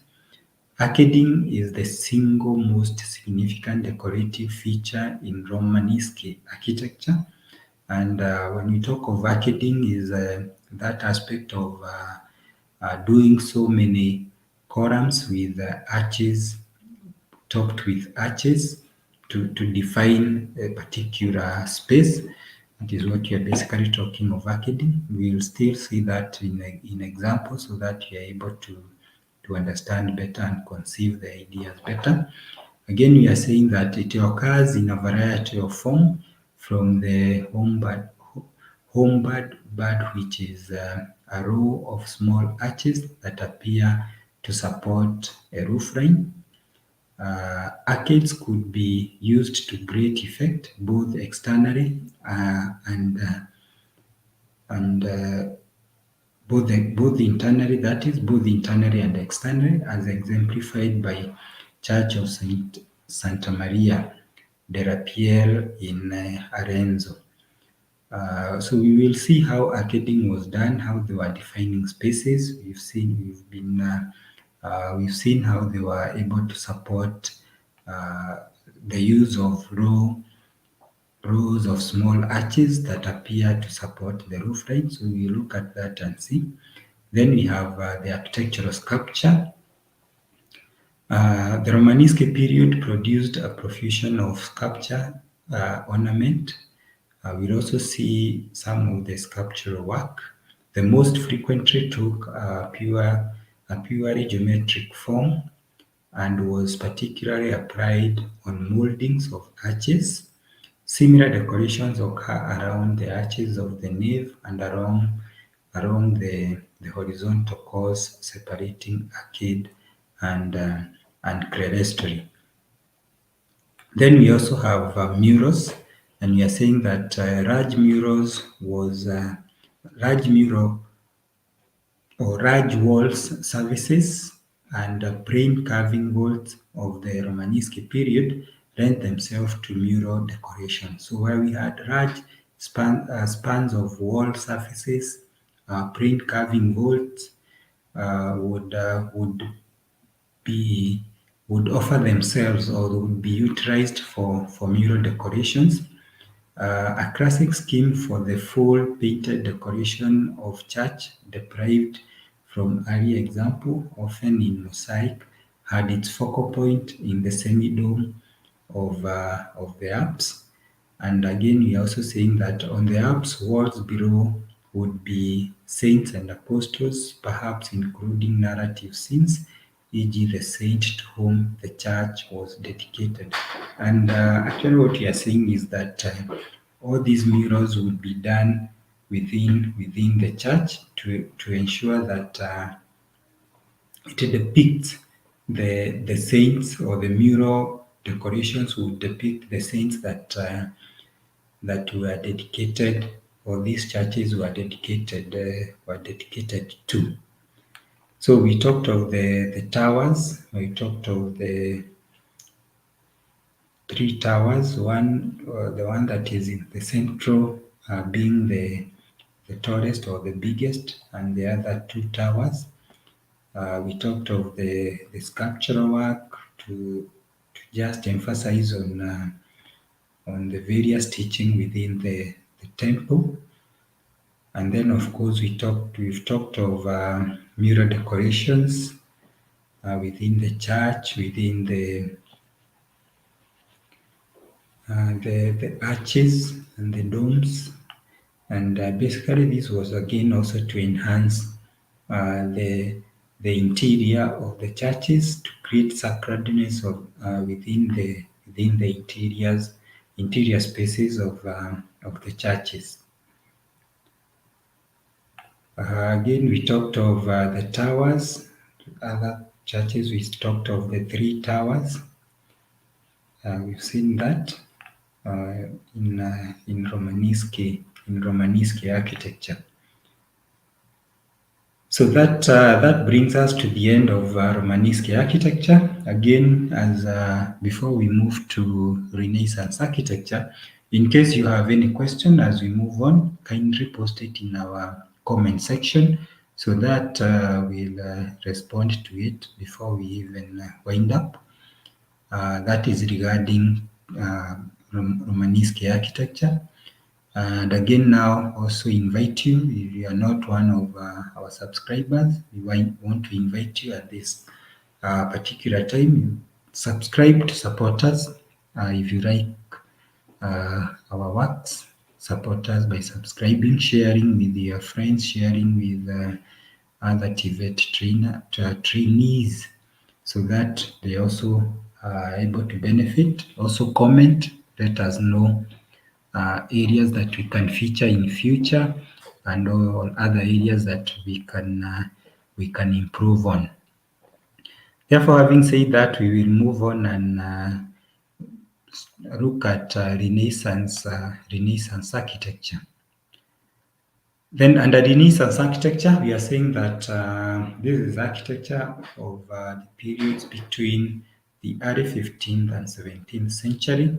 Arcading is the single most significant decorative feature in Romanesque architecture. And when we talk of arcading, is that aspect of doing so many columns with arches, topped with arches to define a particular space. That is what you are basically talking of arcading. We will still see that in examples so that you are able to understand better and conceive the ideas better. Again, we are saying that it occurs in a variety of form from the homebird bird, which is a row of small arches that appear to support a roof line. Arcades could be used to great effect both externally and both internally, that is both internally and externally, as exemplified by Church of Santa Maria della Pieve in Arezzo. So we will see how arcading was done, how they were defining spaces. We've seen how they were able to support the use of rows of small arches that appear to support the roof line. So we look at that and see. Then we have the architectural sculpture. The Romanesque period produced a profusion of sculpture ornament. We'll also see some of the sculptural work. The most frequently took a purely geometric form and was particularly applied on moldings of arches. Similar decorations occur around the arches of the nave and along the horizontal course separating arcade and clerestory. Then we also have murals, and we are saying that large mural or large walls surfaces and plain carving walls of the Romanesque period lent themselves to mural decoration. So while we had large spans of wall surfaces, plain carving walls be would offer themselves or would be utilized for mural decorations. A classic scheme for the full painted decoration of church, deprived from early example, often in mosaic, had its focal point in the semi-dome of the apse. And again, we are also saying that on the apse walls below would be saints and apostles, perhaps including narrative scenes, e.g. the saint to whom the church was dedicated. And actually what we are saying is that all these murals would be done within the church to ensure that it depicts the saints, or the mural decorations would depict the saints that were dedicated, or these churches were dedicated to. So we talked of the towers. We talked of the three towers. The one that is in the central, being the tallest or the biggest, and the other two towers. We talked of the sculptural work to just emphasize on the various teaching within the temple. And then of course we've talked of mural decorations within the church, within the arches and the domes. And basically this was again also to enhance the interior of the churches, to create sacredness of within the interior spaces of the churches. Again, we talked of the towers. Other churches, we talked of the three towers. We've seen that in Romanesque architecture. So that brings us to the end of Romanesque architecture. Again, as before we move to Renaissance architecture, in case you have any question as we move on, kindly post it in our comment section So that we'll respond to it before we even wind up. That is regarding Romanesque architecture. And again, now also invite you, if you are not one of our subscribers, we want to invite you at this particular time. You subscribe to support us. If you like our works, support us by subscribing, sharing with your friends, sharing with other TVET trainees, so that they also are able to benefit. Also comment, let us know areas that we can feature in future, and all other areas that we can improve on. Therefore, having said that, we will move on and look at Renaissance architecture. Then under Renaissance architecture, we are saying that this is architecture of the periods between the early 15th and 17th century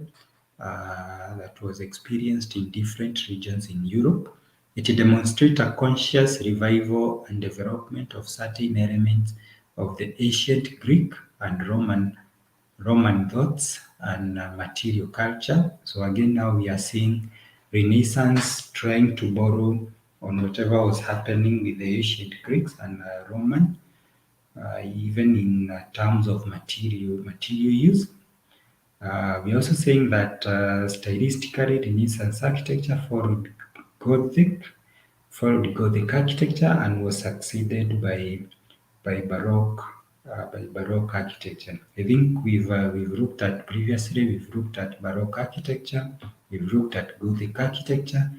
that was experienced in different regions in Europe. It demonstrates a conscious revival and development of certain elements of the ancient Greek and Roman thoughts and material culture. So again, now we are seeing Renaissance trying to borrow on whatever was happening with the ancient Greeks and Roman, even in terms of material use. We're also saying that stylistically, Renaissance architecture followed Gothic architecture and was succeeded by Baroque architecture. I think we've looked at previously. We've looked at Baroque architecture. We've looked at Gothic architecture,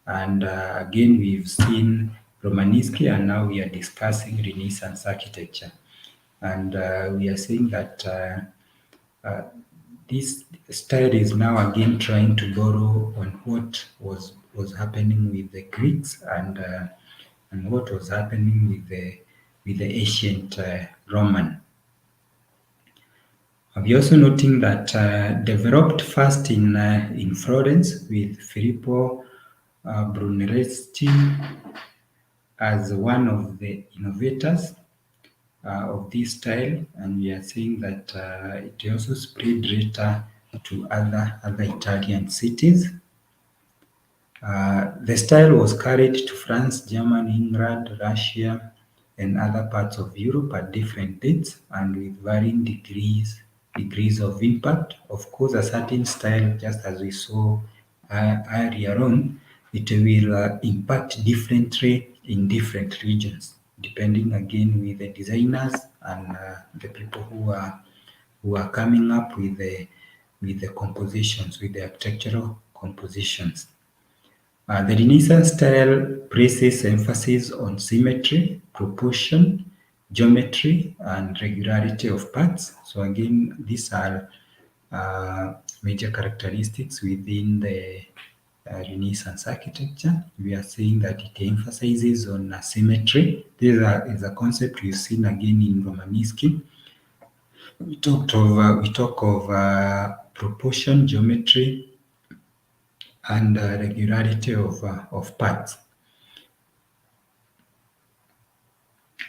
and again we've seen Romanesque, and now we are discussing Renaissance architecture. And we are saying that this style is now again trying to borrow on what was happening with the Greeks and what was happening with the ancient Roman. We're also noting that developed first in Florence with Filippo Brunelleschi as one of the innovators of this style, and we are saying that it also spread later to other Italian cities. The style was carried to France, Germany, England, Russia, and other parts of Europe at different dates and with varying degrees of impact. Of course, a certain style, just as we saw earlier on, it will impact differently in different regions, depending again with the designers and the people who are coming up with the compositions, with the architectural compositions. The Renaissance style places emphasis on symmetry, proportion, geometry, and regularity of parts. So again, these are major characteristics within the Renaissance architecture. We are saying that it emphasizes on symmetry. This is a concept we've seen again in Romanesque. We talk of proportion, geometry, and regularity of parts.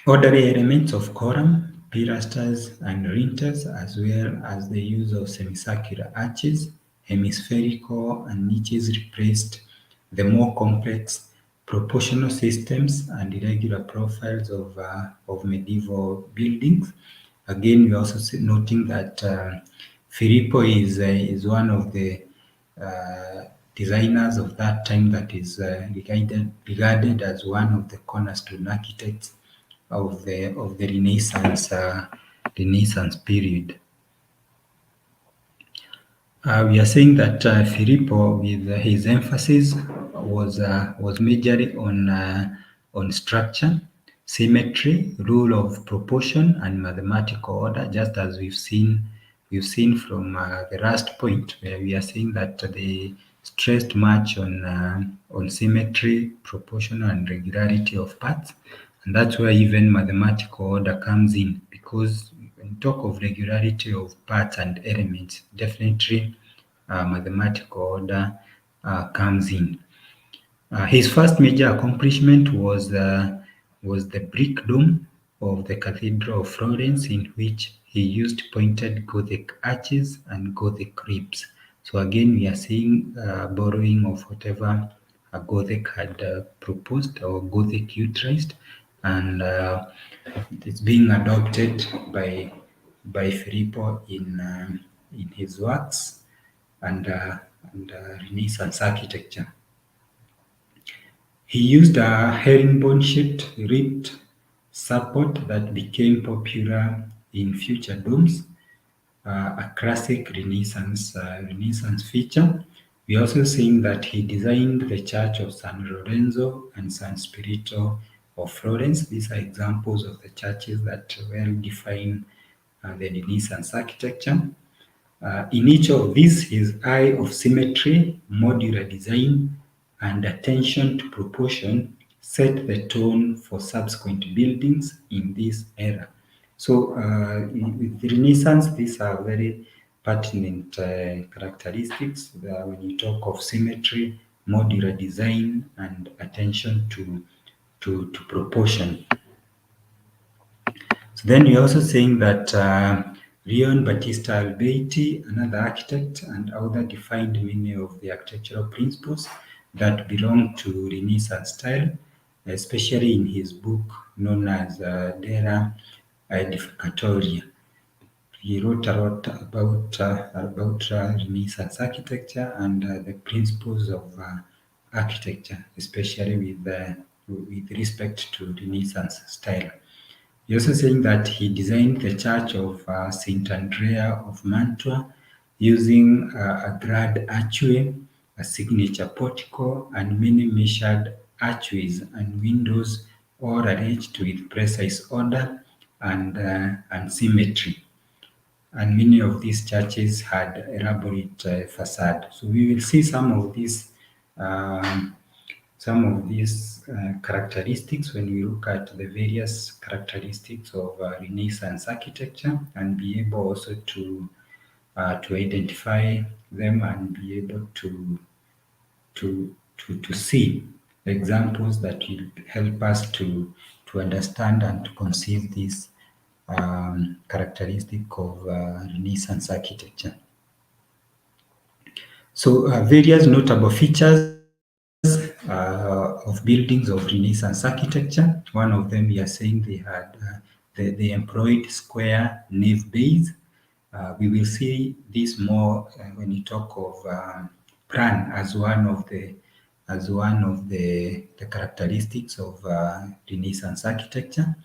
Orderly elements of column, pilasters, and lintels, as well as the use of semicircular arches, hemispherical, and niches replaced the more complex proportional systems and irregular profiles of medieval buildings. Again, we're also noting that Filippo is one of the designers of that time that is regarded as one of the cornerstone architects of the Renaissance period. We are saying that Filippo, with his emphasis, was majorly on structure, symmetry, rule of proportion, and mathematical order. Just as we've seen from the last point, where we are saying that they stressed much on symmetry, proportion, and regularity of parts, and that's where even mathematical order comes in, because when you talk of regularity of parts and elements, definitely mathematical order comes in. His first major accomplishment was was the brick dome of the Cathedral of Florence, in which he used pointed Gothic arches and Gothic ribs. So again, we are seeing borrowing of whatever Gothic had proposed or Gothic utilized, and it's being adopted by Filippo in his works and Renaissance architecture. He used a herringbone-shaped ribbed support that became popular in future domes, a classic Renaissance feature. We are also seeing that he designed the Church of San Lorenzo and San Spirito of Florence. These are examples of the churches that well define the Renaissance architecture. In each of these, his eye of symmetry, modular design, and attention to proportion set the tone for subsequent buildings in this era. So, with the Renaissance, these are very pertinent characteristics when you talk of symmetry, modular design, and attention to proportion. So then you're also saying that Leon Battista Alberti, another architect and author, defined many of the architectural principles that belong to Renaissance style, especially in his book known as Dera Edificatoria. He wrote a lot about Renaissance architecture and the principles of architecture, especially with respect to Renaissance style. He also saying that he designed the church of Saint Andrea of Mantua using a grad archway, a signature portico, and many measured archways and windows, all arranged with precise order and symmetry. And many of these churches had elaborate facade. So we will see um, some of these characteristics when we look at the various characteristics of Renaissance architecture, and be able also to identify them and be able to see examples that will help us to understand and to conceive this characteristic of Renaissance architecture. So various notable features of buildings of Renaissance architecture. One of them, we are saying they employed square nave bays. We will see this more when you talk of plan as one of the characteristics of Renaissance architecture.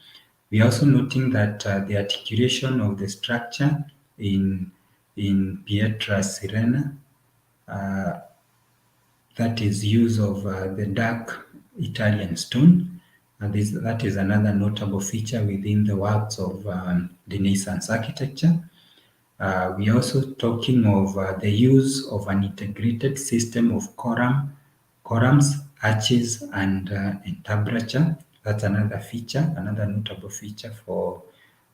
We are also noting that the articulation of the structure in Pietra Sirena, that is use of the dark Italian stone. And that is another notable feature within the works of Renaissance architecture. We are also talking of the use of an integrated system of columns, arches, and entablature. That's another feature, another notable feature for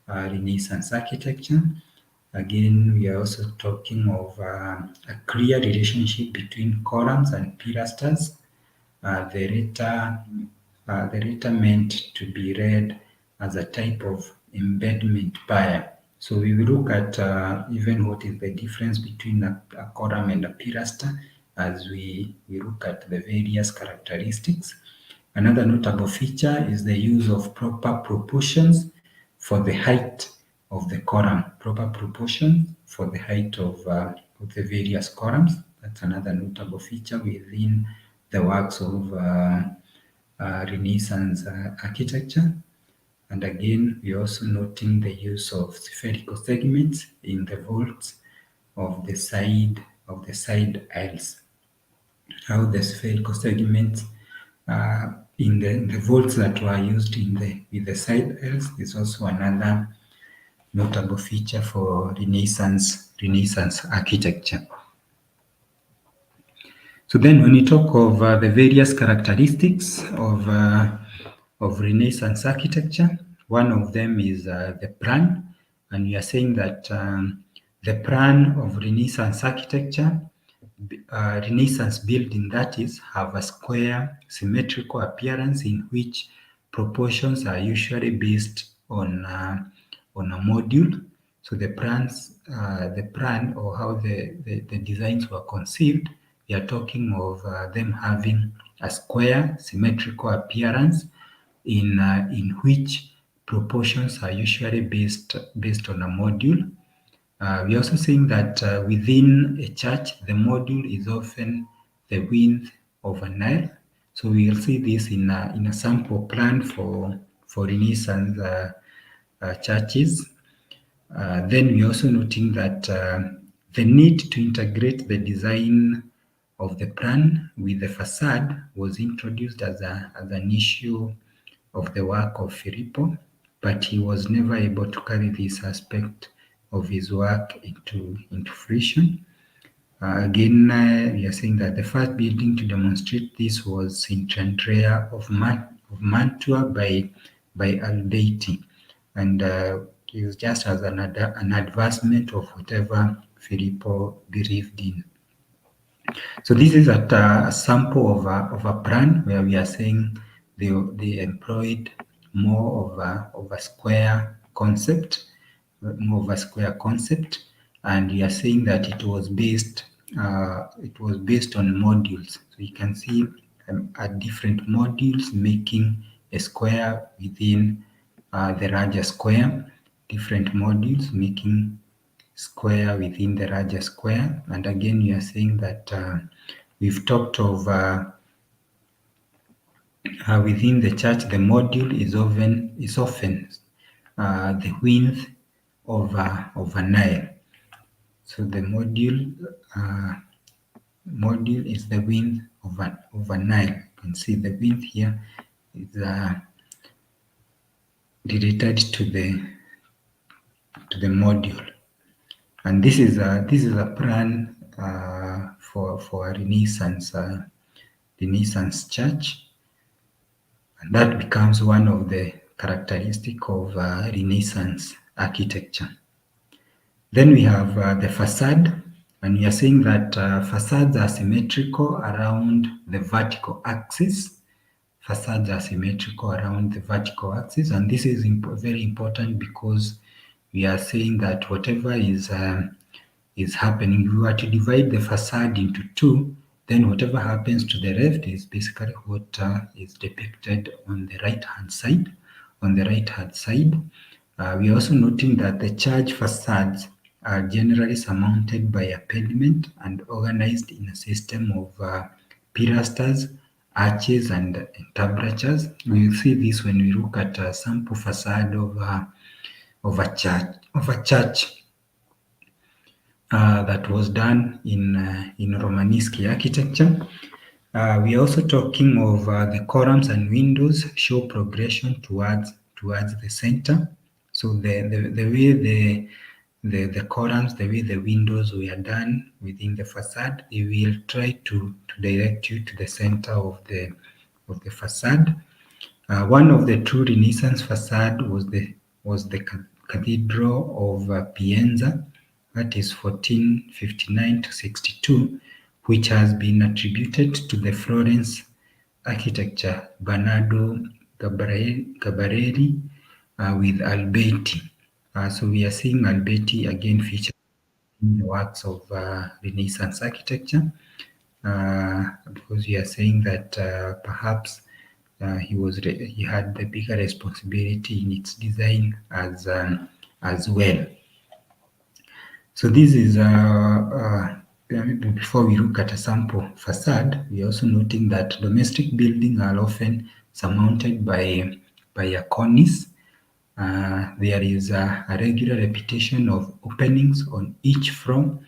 Renaissance architecture. Again, we are also talking of a clear relationship between columns and pilasters. The latter meant to be read as a type of embedment pier. So we will look at even what is the difference between a column and a pilaster as we look at the various characteristics. Another notable feature is the use of proper proportions for the height of the column, proper proportion for the height of the various columns. That's another notable feature within the works of Renaissance architecture. And again, we're also noting the use of spherical segments in the vaults of the side aisles. How the spherical segments in the vaults that were used with the side aisles is also another notable feature for Renaissance architecture. So then when we talk of the various characteristics of Renaissance architecture, one of them is the plan. And we are saying that the plan of Renaissance architecture, Renaissance building that is, have a square symmetrical appearance in which proportions are usually based on a module. So the plan or how the designs were conceived, we are talking of them having a square symmetrical appearance in which proportions are usually based on a module. We're also saying that within a church, the module is often the width of an aisle. So we'll see this in a sample plan for Renaissance churches. Then we're also noting that the need to integrate the design of the plan with the facade was introduced as an issue of the work of Filippo, but he was never able to carry this aspect of his work into fruition. Again, we are saying that the first building to demonstrate this was St. Andrea of Mantua by Alberti, and it was just as an advancement of whatever Filippo believed in. So this is a sample of a plan where we are saying they employed more of a square concept, and we are saying that it was based on modules. So you can see at different modules making a square within the larger square, different modules making square within the larger square. And again, we are saying that we've talked of within the church, the module is often the width of an aisle. So the module is the width of an aisle. You can see the width here is related to the module. And this is a plan for a Renaissance church, and that becomes one of the characteristic of Renaissance architecture. Then we have the facade, and we are saying that facades are symmetrical around the vertical axis. Facades are symmetrical around the vertical axis, and this is very important because we are saying that whatever is happening, if we were to divide the facade into two, then whatever happens to the left is basically what is depicted on the right hand side. We are also noting that the church facades are generally surmounted by a pediment and organized in a system of pilasters, arches, and entablatures. We will see this when we look at a sample facade of a church that was done in Romanesque architecture. We are also talking of the columns and windows show progression towards the center. So the way the columns, the way the windows were done within the facade, they will try to direct you to the center of the facade. One of the true Renaissance facade was the Cathedral of Pienza, that is 1459 to 62, which has been attributed to the Florence architecture Bernardo Gabarelli with Alberti. So we are seeing Alberti again featured in the works of Renaissance architecture, because we are saying that perhaps he had the bigger responsibility in its design as well. So this is before we look at a sample facade, we are also noting that domestic buildings are often surmounted by a cornice. There is a regular repetition of openings on each floor,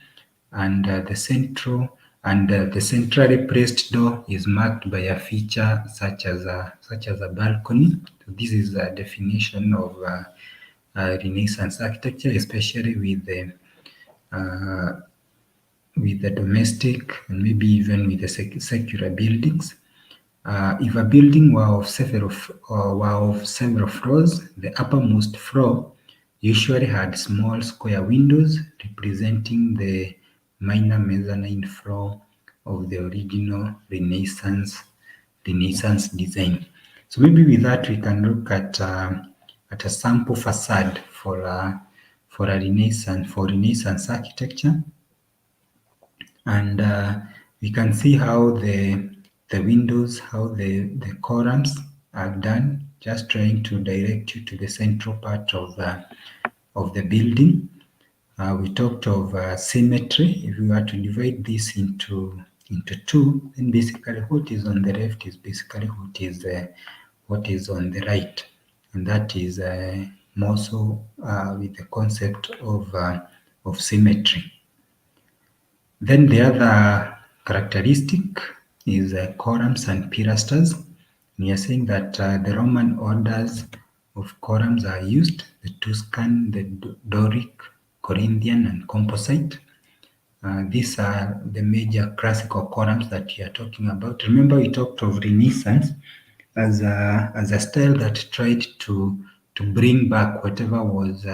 and the centrally placed door is marked by a feature such as a balcony. So this is a definition of Renaissance architecture, especially with the domestic and maybe even with the secular buildings. If a building were of several floors, the uppermost floor usually had small square windows representing the minor mezzanine floor of the original Renaissance design. So maybe with that we can look at a sample facade for a Renaissance architecture, and we can see how the windows, how the columns are done, just trying to direct you to the central part of the building. We talked of symmetry. If we were to divide this into two, then basically what is on the left is basically what is on the right, and that is more so with the concept of symmetry. Then the other characteristic is columns and pilasters. We are saying that the Roman orders of columns are used: the Tuscan, the Doric, Corinthian, and Composite. These are the major classical columns that we are talking about. Remember, we talked of Renaissance as a style that tried to bring back whatever was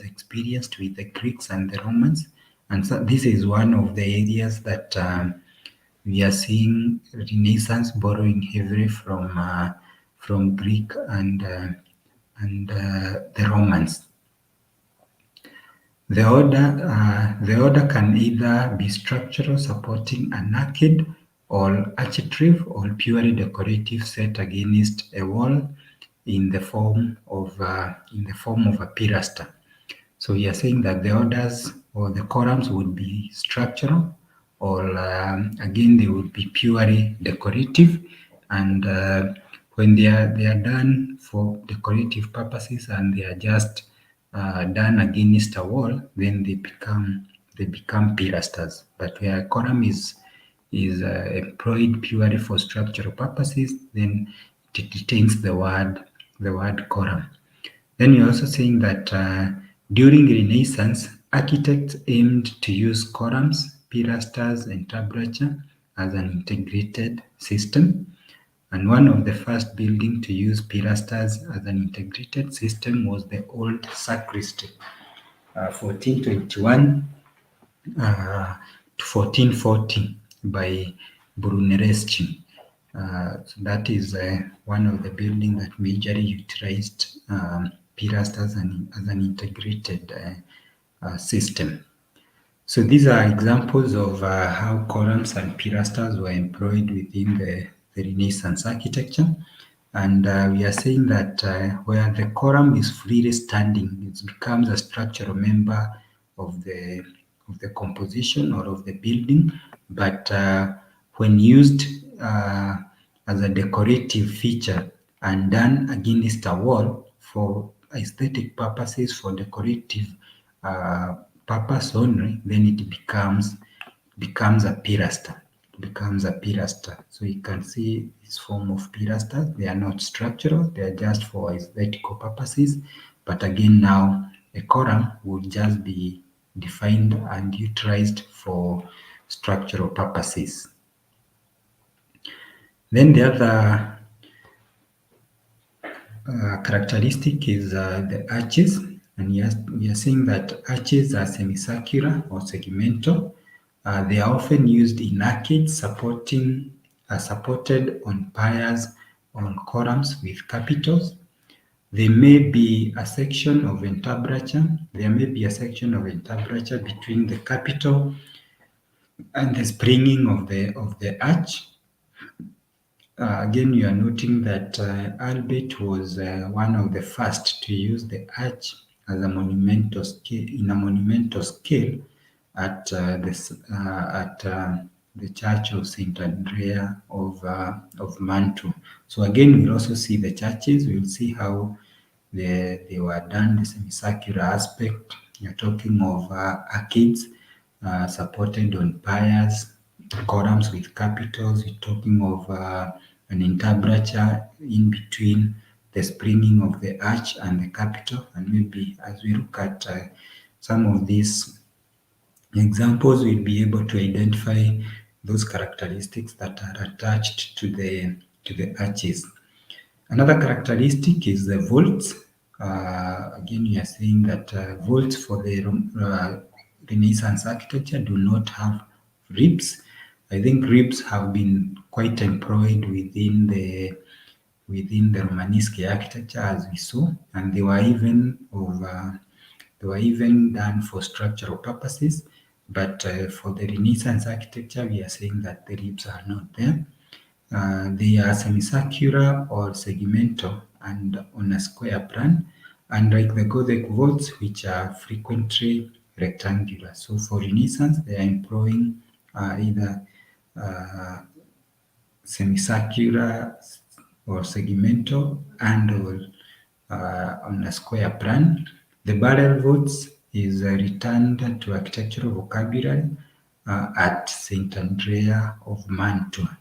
experienced with the Greeks and the Romans, and so this is one of the areas that we are seeing Renaissance borrowing heavily from Greek and the Romans. The order can either be structural, supporting an arcade, or architrave, or purely decorative, set against a wall in the form of a pilaster. So we are saying that the orders or the columns would be structural, or again they would be purely decorative, and when they are done for decorative purposes and they are just done against a wall, then they become pilasters. But where a column is employed purely for structural purposes, then it retains the word column. Then you're also saying that during Renaissance, architects aimed to use columns, pilasters, and tablature as an integrated system. And one of the first buildings to use pilasters as an integrated system was the old sacristy, 1421 to 1440 by Brunelleschi. So that is one of the buildings that majorly utilized pilasters as an integrated system. So these are examples of how columns and pilasters were employed within the Renaissance architecture. And we are saying that where the column is freely standing, it becomes a structural member of the composition or of the building. But when used as a decorative feature and done against a wall for aesthetic purposes, for decorative purpose only, then it becomes a pilaster. It becomes a pilaster. So you can see this form of pilasters. They are not structural. They are just for aesthetical purposes. But again, now a column would just be defined and utilized for structural purposes. Then the other characteristic is the arches, and we are saying that arches are semicircular or segmental. They are often used in arcades, supported on piers on columns with capitals. There may be a section of entablature. There may be a section of entablature between the capital and the springing of the arch. Again, you are noting that Albert was one of the first to use the arch as a monumental scale at the Church of Saint Andrea of Mantua. So again, we'll also see the churches. We'll see how they were done, the semicircular aspect. You're talking of arcades supported on piers, columns with capitals. We're talking of an entablature in between the springing of the arch and the capital. And maybe as we look at some of these examples, we'll be able to identify those characteristics that are attached to the arches. Another characteristic is the vaults. Again, we are saying that vaults for the Renaissance architecture do not have ribs. I think ribs have been quite employed within the within the Romanesque architecture, as we saw, and they were even done for structural purposes. But for the Renaissance architecture, we are saying that the ribs are not there. They are semicircular or segmental and on a square plan, unlike the Gothic vaults, which are frequently rectangular. So for Renaissance, they are employing either semicircular or segmental and or on a square plan. The barrel vaults is returned to architectural vocabulary at St. Andrea of Mantua.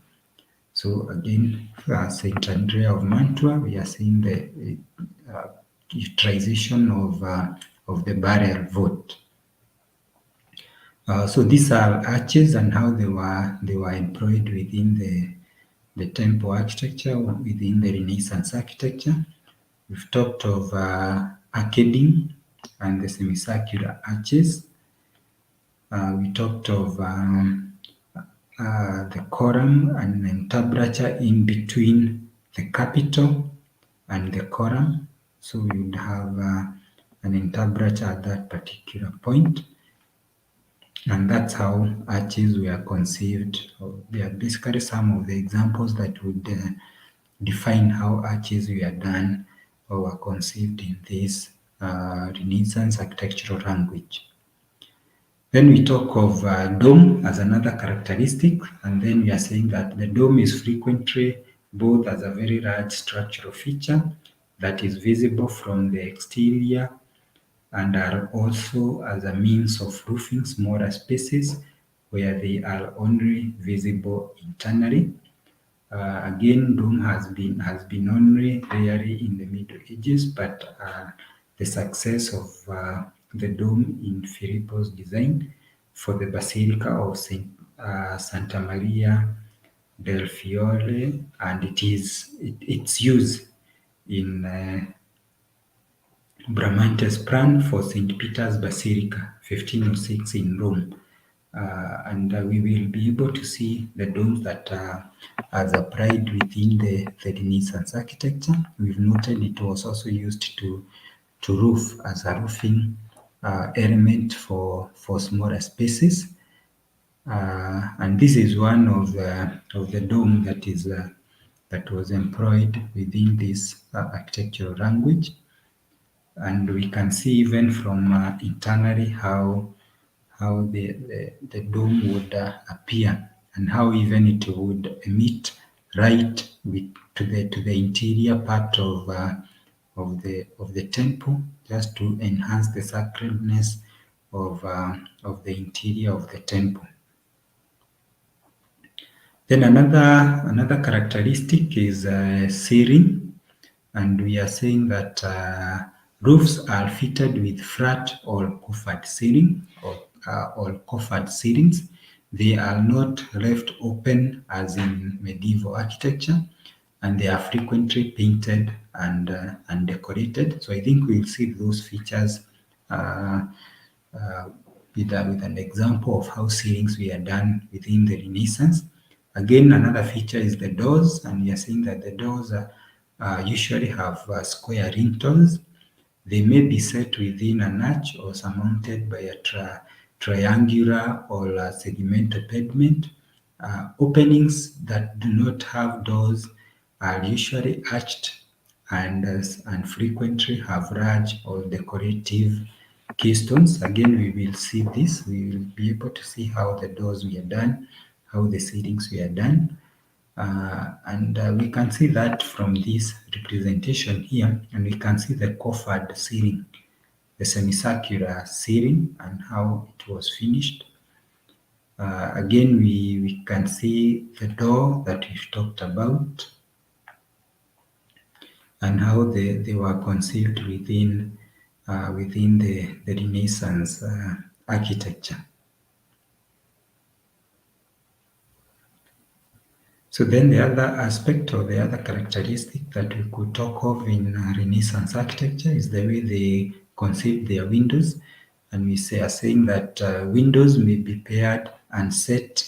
So again, St. Andrea of Mantua, we are seeing the utilization of the barrel vault. So these are arches and how they were employed within the temple architecture, within the Renaissance architecture. We've talked of arcading and the semicircular arches. We talked of the column and entablature in between the capital and the column. So we would have an entablature at that particular point. And that's how arches were conceived. They are basically some of the examples that would define how arches were done or were conceived in this Renaissance architectural language. Then we talk of dome as another characteristic, and then we are saying that the dome is frequently both as a very large structural feature that is visible from the exterior and are also as a means of roofing smaller spaces where they are only visible internally. Again, dome has been only rarely in the Middle Ages, but the success of the dome in Filippo's design for the Basilica of Santa Maria del Fiore and its use in Bramante's plan for St. Peter's Basilica, 1506 in Rome. And we will be able to see the domes that are as applied within the Renaissance architecture. We've noted it was also used to roof as a roofing element for smaller spaces. And this is one of the dome that was employed within this architectural language. And we can see even from internally how the dome would appear and how even it would emit light to the interior part of the temple, just to enhance the sacredness of the interior of the temple. Then another characteristic is ceiling, and we are saying that roofs are fitted with flat or coffered ceiling or coffered ceilings. They are not left open as in medieval architecture, and they are frequently painted and decorated. So I think we'll see those features with an example of how ceilings were done within the Renaissance. Again, another feature is the doors, and we are seeing that the doors usually have square lintels. They may be set within an arch or surmounted by a triangular or a segmental pediment. Openings that do not have doors are usually arched and frequently have large or decorative keystones. Again, we will see this. We will be able to see how the doors were done, how the ceilings were done. And we can see that from this representation here, and we can see the coffered ceiling, the semicircular ceiling, and how it was finished. Again, we can see the door that we've talked about and how they were conceived within the Renaissance architecture. So then the other aspect or the other characteristic that we could talk of in Renaissance architecture is the way they conceive their windows. And we are saying that windows may be paired and set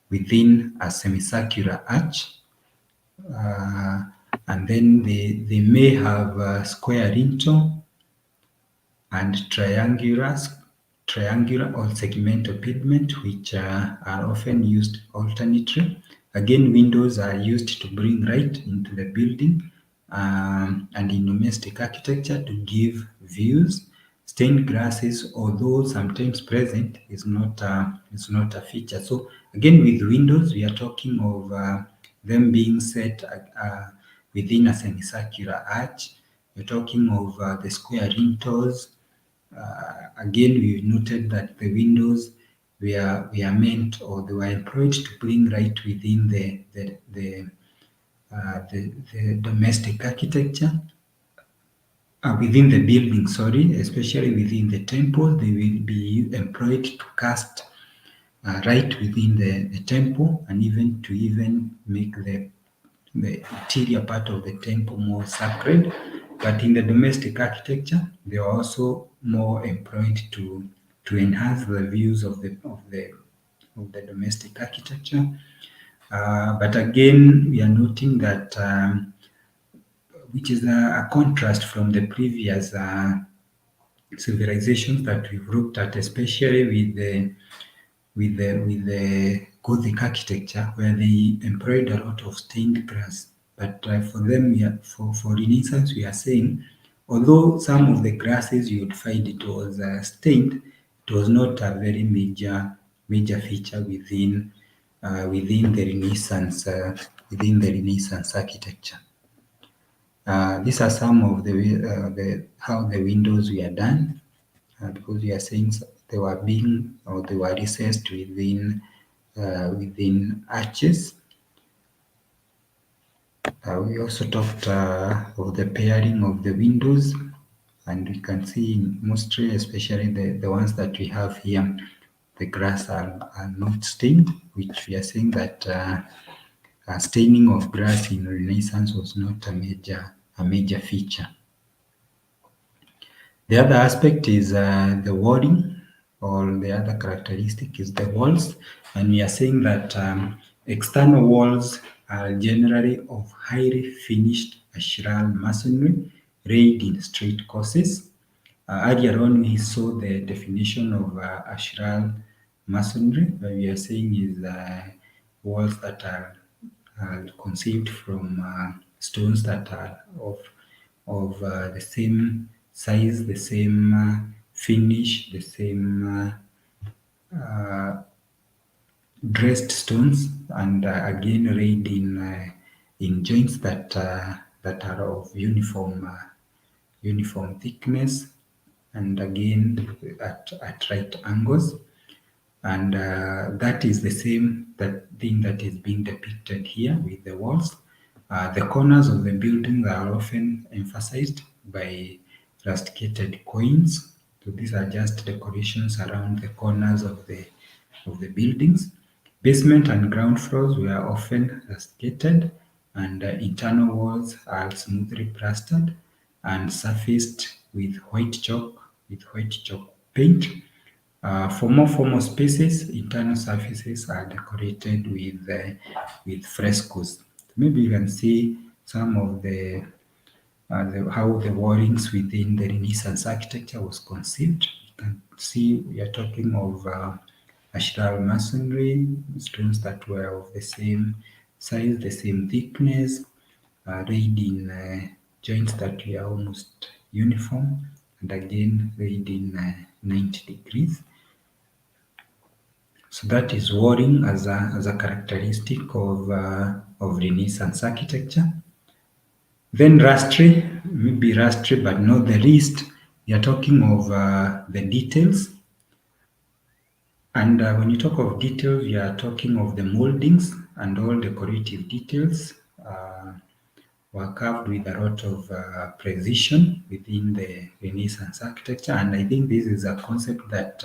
within a semicircular arch. and then they may have square lintel and triangular or segmental pavement, which are often used alternately. Again, windows are used to bring light into the building, and in domestic architecture to give views. Stained glasses, although sometimes present, is not a feature. So again, with windows, we are talking of them being set within a semicircular arch. We're talking of the square lintels. Again, we noted that the windows were meant, or they were employed to bring light within the domestic architecture, within the building, sorry, especially within the temple. They will be employed to cast light within the temple, and even to make the interior part of the temple more sacred. But in the domestic architecture, they are also more employed to enhance the views of the domestic architecture. But again, we are noting that, which is a contrast from the previous civilizations that we've looked at, especially with the Gothic architecture, where they employed a lot of stained glass. But for them, for Renaissance, we are saying, although some of the glasses you would find it was stained, it was not a very major feature within the Renaissance architecture. These are some of the how the windows were done, because we are saying they were being, or they were recessed within arches. We also talked of the pairing of the windows, and we can see mostly, especially the ones that we have here, the glass are not stained, which we are saying that staining of glass in Renaissance was not a major feature. The other aspect is the walling, or the other characteristic is the walls. And we are saying that external walls are generally of highly finished ashlar masonry laid in straight courses. Earlier on, we saw the definition of ashlar masonry, where we are saying is walls that are conceived from stones that are of the same size, the same finish, the same dressed stones, and again laid in joints that are of uniform thickness, and again at right angles. And that is the same that thing that is being depicted here with the walls. The corners of the building are often emphasized by rusticated coins. So these are just decorations around the corners of the buildings. Basement and ground floors were often rusticated, and internal walls are smoothly plastered and surfaced with white chalk paint. For more formal spaces, internal surfaces are decorated with frescoes. Maybe you can see some of how the wallings within the Renaissance architecture was conceived. You can see we are talking of ashlar masonry, stones that were of the same size, the same thickness, laid in joints that were almost uniform, and again laid in 90 degrees. So that is walling as a characteristic of Renaissance architecture. Then rastry, maybe rastry, but not the least. We are talking of the details. And when you talk of details, we are talking of the moldings and all decorative details were carved with a lot of precision within the Renaissance architecture. And I think this is a concept that,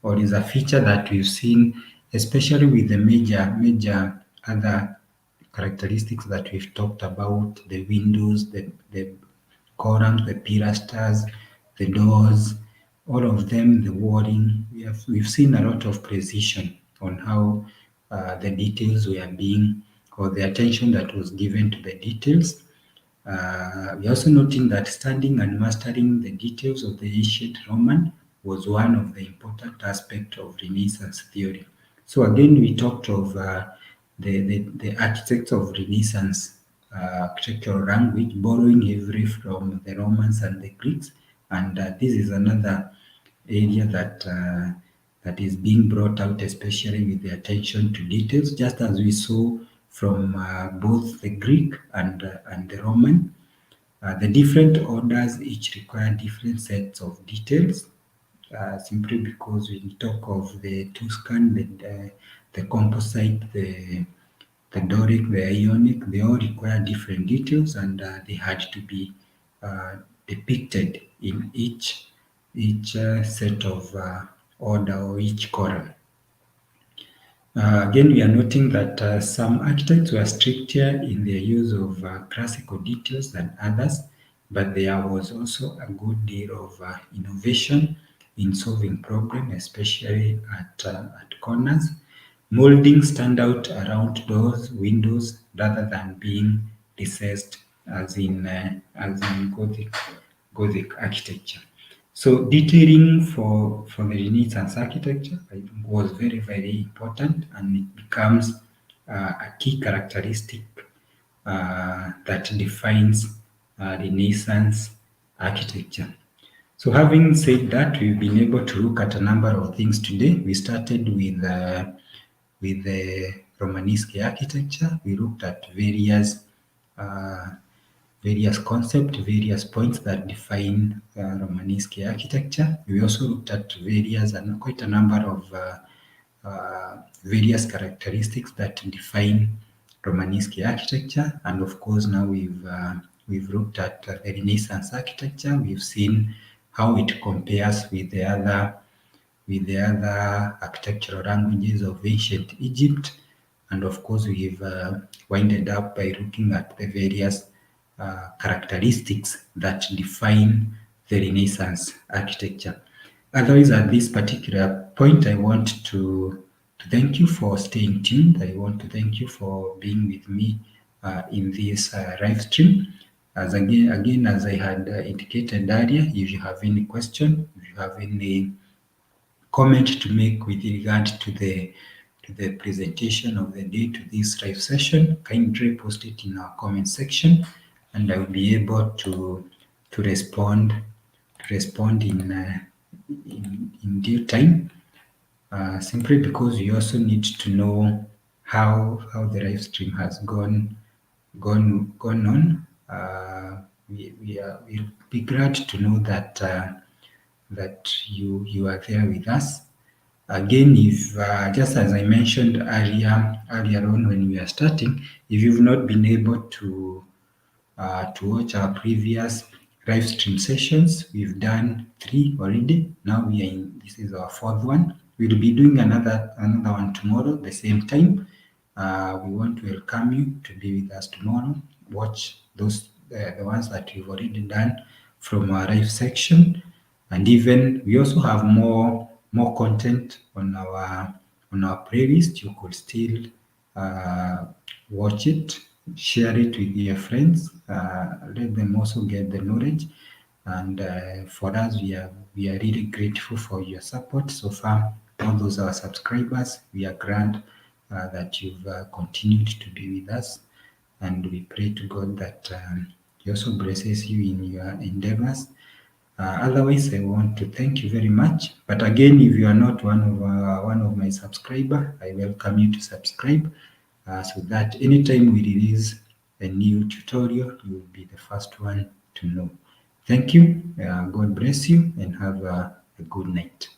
or is a feature that we've seen, especially with the major other characteristics that we've talked about: the windows, the columns, the pilasters, the doors, all of them, the wording. We've seen a lot of precision on how the details were being, or the attention that was given to the details. We're also noting that studying and mastering the details of the ancient Roman was one of the important aspects of Renaissance theory. So again, we talked of the architects of Renaissance architectural language, borrowing heavily from the Romans and the Greeks, and this is another area that is being brought out, especially with the attention to details, just as we saw from both the Greek and the Roman. The different orders each require different sets of details, simply because when you talk of the Tuscan, the composite, the Doric, the Ionic, they all require different details, and they had to be depicted in each set of order or each column. Again, we are noting that some architects were stricter in their use of classical details than others, but there was also a good deal of innovation in solving problems, especially at corners. Molding stand out around doors, windows, rather than being recessed as in Gothic architecture. So detailing for the Renaissance architecture, I think, was very, very important, and it becomes a key characteristic that defines Renaissance architecture. So having said that, we've been able to look at a number of things today. We started with the Romanesque architecture. We looked at uh, various concepts, various points that define Romanesque architecture. We also looked at various and quite a number of various characteristics that define Romanesque architecture, and of course now we've looked at the Renaissance architecture. We've seen how it compares with the other architectural languages of ancient Egypt. And of course, we've winded up by looking at the various characteristics that define the Renaissance architecture. Otherwise, at this particular point, I want to thank you for staying tuned. I want to thank you for being with me in this live stream. Again, as I had indicated earlier, if you have any question, if you have any comment to make with regard to the presentation of the day to this live session, kindly post it in our comment section, and I will be able to respond in due time. Simply because we also need to know how the live stream has gone on. We'll be glad to know that you are there with us. Again, if just as I mentioned earlier on when we are starting, if you've not been able to watch our previous live stream sessions, we've done 3 already. Now this is our 4th one. We'll be doing another one tomorrow, the same time. We want to welcome you to be with us tomorrow. Watch those the ones that we've already done from our live section, and even we also have more content on our playlist. You could still watch it, share it with your friends, let them also get the knowledge. And for us, we are really grateful for your support so far. All those our subscribers, we are glad that you've continued to be with us, and we pray to God that He also blesses you in your endeavors. Otherwise, I want to thank you very much. But again, if you are not one of my subscriber, I welcome you to subscribe so that anytime we release a new tutorial, you will be the first one to know. Thank you. God bless you, and have a good night.